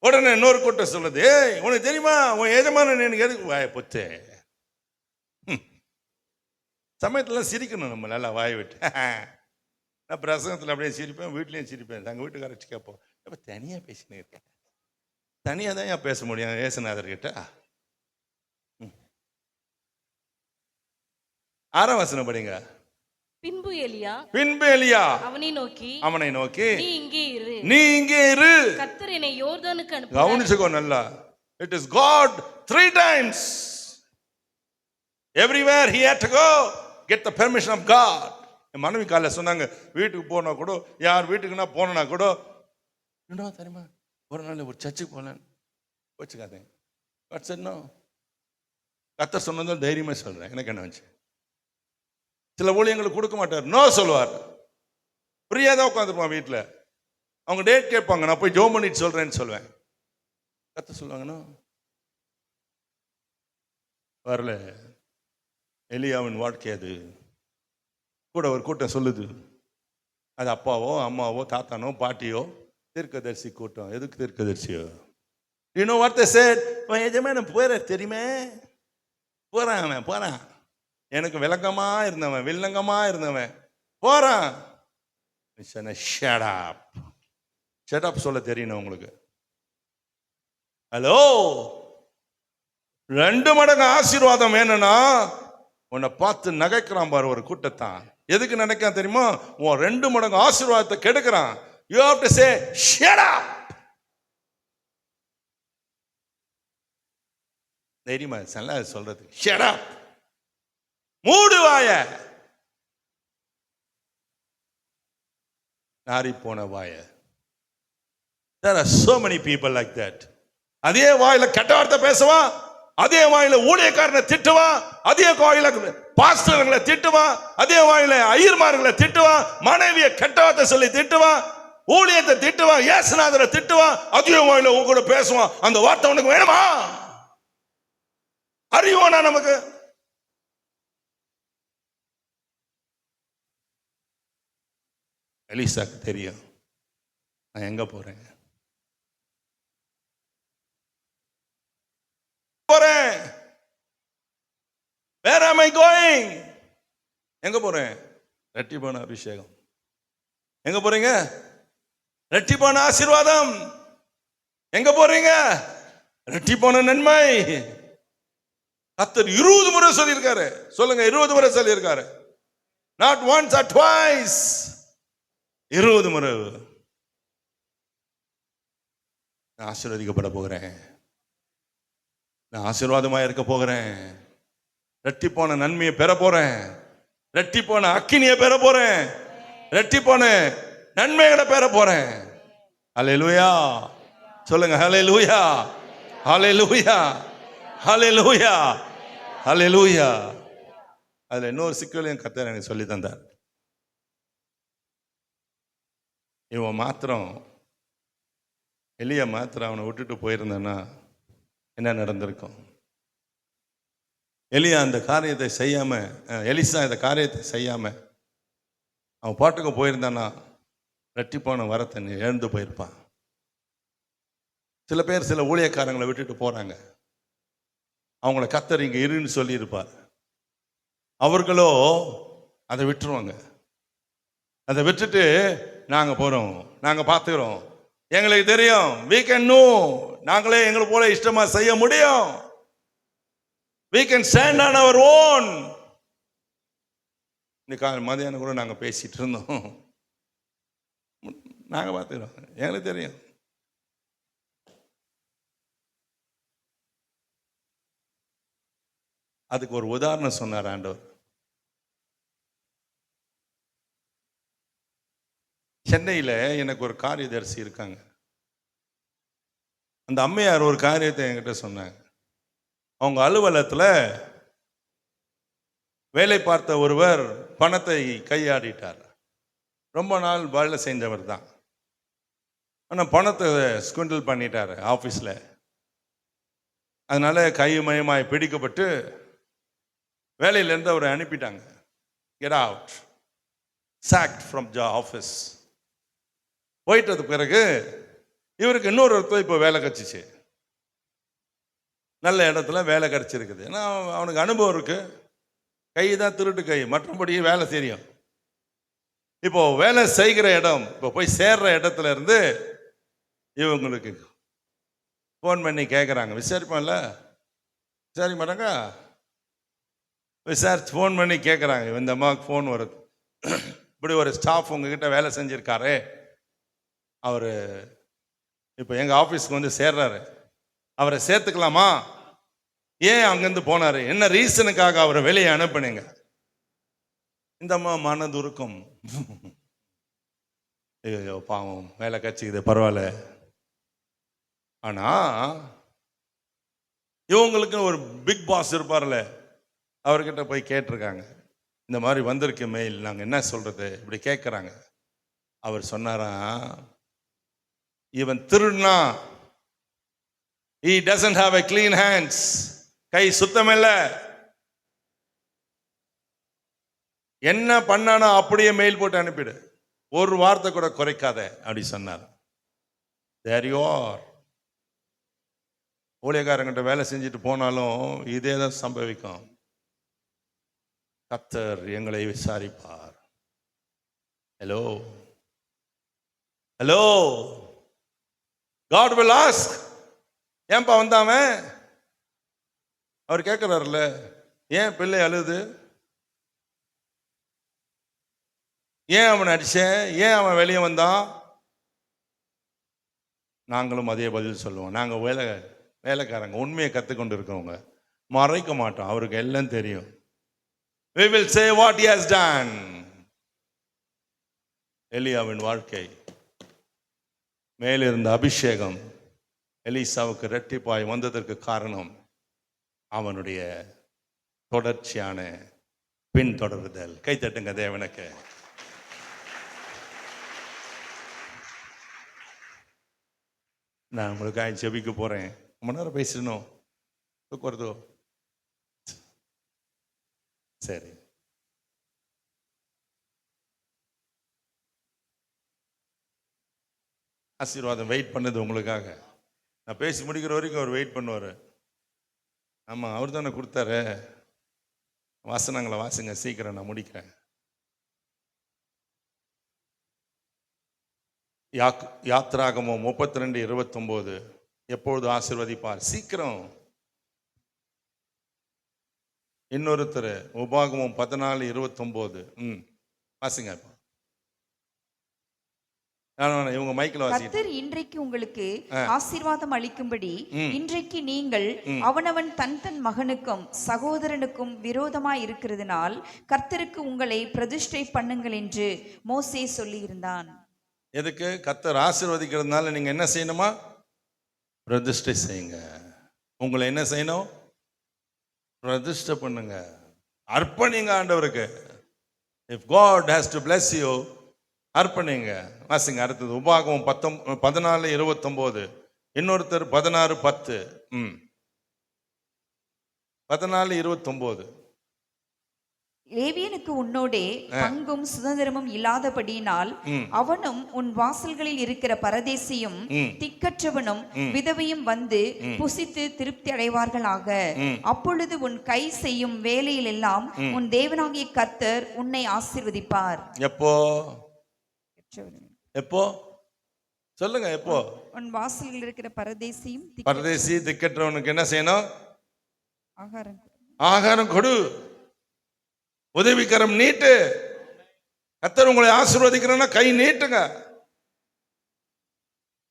உடனே இன்னொரு கூட்டம் சொல்லுது, ஏய் உனக்கு தெரியுமா உன் எஜமானன் எனக்கு எதுக்கு? வாய பொத்தே. சமயத்துல சிரிக்கணும் நம்ம நல்லா வாய் விட்டு. நான் பிரசங்கத்தில் அப்படியே சிரிப்பேன், வீட்லேயும் சிரிப்பேன். தங்கள் வீட்டுக்காரச்சு கேட்போம், இப்போ தனியாக பேசினு இருக்கேன். தனியாக தான் ஏன் பேச முடியும் ஏசுநாதர்கிட்ட? 6ஆம் வசனம் படிங்க. பின்பு எலியா அவனை நோக்கி நீ இங்கே இரு, கர்த்தர் என்னை யோர்தானுக்கு அனுப்புகிறார். கவனிச்சுக்கோ நல்லா. It is God 3 times. Everywhere he had to go, get the permission of God. என் மனைவி காலைல சொன்னாங்க, வீட்டுக்கு போனா கூட, யார் வீட்டுக்குன்னா போனா கூட, என்ன தெரியுமா ஒரு நாள் ஒரு சர்ச்சுக்கு போனேன், வச்சுக்காதேன். கர்த்தர் சொன்னதால் தைரியமா சொல்றேன். எனக்கு என்ன வச்சு சில ஊழியங்களுக்கு கொடுக்க மாட்டார், நோ சொல்லுவார். ஃப்ரீயா தான் உட்காந்துருப்பான் வீட்டில். அவங்க டேட் கேட்பாங்க, நான் போய் ஜோம் பண்ணிட்டு சொல்றேன்னு சொல்லுவேன். கத்த சொல்லுவாங்கன்னா வரல. எலியாவின் வாழ்க்கை அது. கூட ஒரு கூட்டம் சொல்லுது, அது அப்பாவோ அம்மாவோ தாத்தானோ பாட்டியோ தீர்க்கதரிசி கூட்டம். எதுக்கு தீர்க்கதரிசியோ? இன்னும் வார்த்தை சார் எஜமான போற தெரியுமே, போறான் அவன் போறான். எனக்கு விளங்கமா இருந்தவன் வில்லங்கமா இருந்தவன் போறான். ஷட் சொல்ல தெரியணும் உங்களுக்கு. ஹலோ, 2 மடங்கு ஆசீர்வாதம் வேணும்னா உன்னை பார்த்து நகைக்கிறான் பாரு ஒரு கூட்டத்தான். எதுக்கு நினைக்கான் தெரியுமா? உன் 2 மடங்கு ஆசீர்வாதத்தை கெடுக்கிறான். You have to say shut up. தெரியுமா சொல்றது? shut up, மூடு வாய. நாரி போன வாய. There are so many people like that. அதே வாயில கெட்ட வார்த்தை பேசுவான், அதே வாயில ஊழியக்காரனை திட்டுவான், அதே வாயில பாஸ்டர்களை திட்டுவான், அதே வாயில ஐயர்மார்களை திட்டுவான், மனைவியை கெட்ட வார்த்தை சொல்லி திட்டுவான், ஊழியத்தை திட்டுவான், இயேசுநாதரை திட்டுவான், அதே வாயில உங்க கூட பேசுவான். அந்த வார்த்தை உனக்கு வேணுமா? அறிவோனா நமக்கு? எலிசாக்கு தெரியும் நான் எங்க போறேன். Where am I going? எங்க போறேன்? ரெட்டிப்பான அபிஷேகம். எங்க போறீங்க? ரெட்டிப்பான ஆசீர்வாதம். எங்க போறீங்க? ரெட்டிப்பான நன்மை. கர்த்தர் 20 முறை சொல்லியிருக்காரு. சொல்லுங்க, 20 முறை சொல்லியிருக்காரு. Not once or twice, 20 முறை. நான் ஆசீர்வதிக்கப்பட போகிறேன், நான் ஆசீர்வாதமா இருக்க போகிறேன், ரெட்டிப்பான நன்மையை பெற போறேன், ரெட்டிப்பான அக்கினியை பெற போறேன், ரெட்டிப்பான நன்மைகளை பெற போறேன். ஹல்லேலூயா சொல்லுங்க. ஹல்லேலூயா, ஹல்லேலூயா, ஹல்லேலூயா, ஹல்லேலூயா. அதுல இன்னொரு சிக்கலையும் கர்த்தர் எனக்கு சொல்லி தந்தார். இவன் மாத்திரம், எலியா மாத்திரம் அவனை விட்டுட்டு போயிருந்தான்னா என்ன நடந்திருக்கும்? எலியா அந்த காரியத்தை செய்யாம, எலிசா இந்த காரியத்தை செய்யாம அவன் பாட்டுக்கு போயிருந்தானா ரெட்டிப்பான வரத்தை இழந்து போயிருப்பான். சில பேர் சில ஊழியக்காரங்களை விட்டுட்டு போறாங்க, அவங்கள கர்த்தர் இங்க இருன்னு சொல்லி இருப்பார். அவர்களோ அதை விட்டுருவாங்க. அதை விட்டுட்டு நாங்க போறோம், நாங்க பார்த்துக்கிறோம், எங்களுக்கு தெரியும், we can know, நாங்களே எங்களை போல இஷ்டமா செய்ய முடியும், we can stand on our own. இன்னைக்கு மதியானம் கூட நாங்க பேசிட்டு இருந்தோம், நாங்க பார்த்துக்கிறோம், எங்களுக்கு தெரியும். அதுக்கு ஒரு உதாரணம் சொன்னார் ஆண்டவர். சென்னையில் எனக்கு ஒரு காரியதரிசி இருக்காங்க. அந்த அம்மையார் ஒரு காரியத்தை என்கிட்ட சொன்னாங்க. அவங்க அலுவலகத்தில் வேலை பார்த்த ஒருவர் பணத்தை கையாடிட்டார். ரொம்ப நாள் வேலை செஞ்சவர் தான், ஆனால் பணத்தை ஸ்குண்டில் பண்ணிட்டார் ஆஃபீஸில். அதனால கைமயமாய் பிடிக்கப்பட்டு வேலையிலேருந்து அவரை அனுப்பிட்டாங்க. Get out, sacked from office. போயிட்டது பிறகு இவருக்கு இன்னொரு இப்போ வேலை கிடச்சிச்சு, நல்ல இடத்துல வேலை கிடச்சிருக்குது. ஏன்னா அவனுக்கு அனுபவம் இருக்கு, கை தான் திருட்டு கை, மற்றபடி வேலை தெரியும். இப்போ வேலை செய்கிற இடம், இப்போ போய் சேர்ற இடத்துல இருந்து இவங்களுக்கு ஃபோன் பண்ணி கேட்குறாங்க. விசாரிப்பான்ல, விசாரிக்க மாட்டாங்க, விசாரிச்சு ஃபோன் பண்ணி கேட்குறாங்க. இந்த அம்மாவுக்கு ஃபோன் வருது, இப்படி ஒரு ஸ்டாஃப் உங்ககிட்ட வேலை செஞ்சுருக்காரு, அவர் இப்போ எங்கள் ஆஃபீஸ்க்கு வந்து சேர்றாரு, அவரை சேர்த்துக்கலாமா? ஏன் அங்கேருந்து போனார், என்ன ரீசனுக்காக அவரை வெளியே அனுப்புனீங்க? இந்த அம்மா மனதுருக்கம், ஐயோ பாவம் வேலை கட்சிக்குது, பரவாயில்ல. ஆனால் இவங்களுக்கு ஒரு பிக் பாஸ் இருப்பார்ல, அவர்கிட்ட போய் கேட்டிருக்காங்க, இந்த மாதிரி வந்திருக்கு மெயில், நாங்கள் என்ன சொல்றது இப்படி கேட்குறாங்க. அவர் சொன்னாராம், இவன் திருடுனா, he doesn't have a clean hands, கை சுத்தமில்ல, என்ன பண்ணானா அப்படியே மெயில் போட்டு அனுப்பிடு, ஒரு வார்த்தை கூட குறைக்காத அப்படி சொன்னார். There you are. ஊழியக்காரங்கிட்ட வேலை செஞ்சுட்டு போனாலும் இதே தான் சம்பவிக்கும். கர்த்தர் எங்களை விசாரிப்பார். Hello hello, God will ask, ஏன்பா வந்தாவன்? அவர் கேட்கிறாருல்ல, ஏன் பிள்ளை அழுது, ஏன் அவன் அடிச்சேன், ஏன் அவன் வெளியே வந்தான்? நாங்களும் அதே பதில் சொல்லுவோம். நாங்கள் வேலைக்காரங்க, உண்மையை கற்றுக்கொண்டு இருக்கவங்க, மறைக்க மாட்டோம், அவருக்கு எல்லாம் தெரியும். We will say what he has done. எலியாவின் வாழ்க்கை, மேலிருந்த அபிஷேகம் எலிசாவுக்கு இரட்டிப்பாய் வந்ததற்கு காரணம் அவனுடைய தொடர்ச்சியான பின்தொடருதல். கைத்தட்டுங்க தேவனுக்கு. நான் உங்களுக்காக ஜெபிக்க போறேன். ரொம்ப நேரம் பேசணும், வருதோ? சரி, ஆசீர்வாதம் வெயிட் பண்ணது உங்களுக்காக. நான் பேசி முடிக்கிற வரைக்கும் அவர் வெயிட் பண்ணுவார். ஆமாம், அவர் தானே கொடுத்தாரு. வாசனங்களை வாசுங்க, சீக்கிரம் நான் முடிக்கிறேன். யாத்ராகமம் 32:29. எப்பொழுது ஆசீர்வதிப்பார், சீக்கிரம். இன்னொருத்தர் உபாகமம் 14:29. வாசிங்க. இவங்க மைக்கில் வாசிங்க. கர்த்தர் இன்றைக்கு உங்களுக்கு ஆசீர்வாதம் அளிக்கும்படி இன்றைக்கு நீங்கள் அவனவன் தன் தன் மகனுக்கும் சகோதரனுக்கும் விரோதமாய் இருக்கிறதுனால் கர்த்தருக்கு உங்களை பிரதிஷ்டை பண்ணுங்கள் என்று மோசே சொல்லி இருந்தான். எதுக்கு? கர்த்தர் ஆசீர்வதிக்கிறதுனால நீங்க என்ன செய்யணுமா? பிரதிஷ்டை செய்யுங்க. உங்களை என்ன செய்யணும்? பிரதிஷ்டை பண்ணுங்க, அர்ப்பணிங்க ஆண்டவருக்கு. If God has to bless you, அர்ப்பணிங்க. வாசிங்க அடுத்தது உபாகமம் 14:29. இன்னொருத்தர் 16:10. 14:29. லேவியனுக்கு உன்னோடே பங்கும் சுதந்திரமும் இல்லாதபடியினால் அவனும் உன் வாசல்களில் இருக்கிற பரதேசியும் திக்கற்றவனும் விதவையும் வந்து புசித்து திருப்தி அடைவார்களாக. அப்பொழுது உன் கை செய்யும் வேலையில் எல்லாம் உன் தேவனாகிய கர்த்தர் உன்னை ஆசீர்வதிப்பார். எப்போ எப்போ சொல்லுங்க? எப்போ? உன் வாசல்களில் இருக்கிற பரதேசியும் பரதேசி திக்கற்றவனுக்கு என்ன செய்யணும்? ஆகாரம் கொடு, உதவிக்கரம் நீட்டு. கர்த்தர் உங்களை ஆசீர்வதிக்கிறேன்னா கை நீட்டுங்க.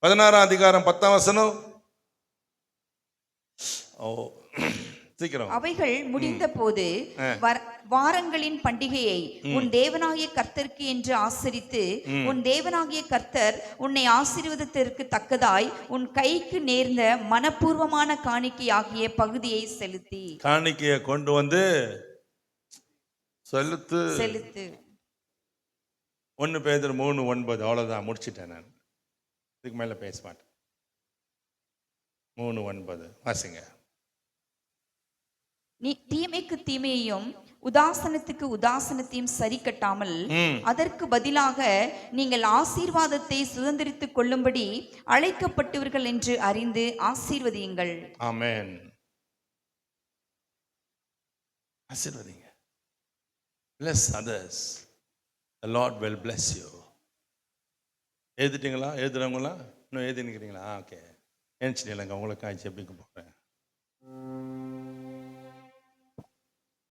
16ஆம் அதிகாரம் 10ஆம் வசனம். அவைகள் முடிந்த போது வாரங்களின் பண்டிகையை உன் தேவனாகிய கர்த்தருக்கு என்று ஆசரித்து உன் தேவனாகிய கர்த்தர் உன்னை ஆசீர்வாதத்திற்கு தக்கதாய் உன் கைக்கு நேர்ந்த மனப்பூர்வமான காணிக்கையாகிய பகுதியை செலுத்தி. காணிக்கையை கொண்டு வந்து செலுத்து. 1 பேதுரு 3:9. அவ்வளவுதான், முடிச்சிட்டேன் நான். இதுக்கு மேல பேச மாட்டேன். 3:9 வாசிங்க. நீ தீமைக்கு தீமையையும் உதாசனத்துக்கு உதாசனத்தையும் சரி கட்டாமல் அதற்கு பதிலாக நீங்கள் ஆசீர்வாதத்தை சுதந்திரித்துக் கொள்ளும்படி அழைக்கப்பட்டவர்கள் என்று அறிந்து ஆசீர்வதியுங்கள். ஆமென். ஆசீர்வதிங்க. Bless others. The Lord will bless you. எழுதிட்டீங்களா? எழுதுறவங்களா இன்னும் எழுதி நிற்கிறீங்களா? ஓகே, எழுச்சிட்டீங்களா? உங்களுக்காக ஜெபிக்க போகிறேன்.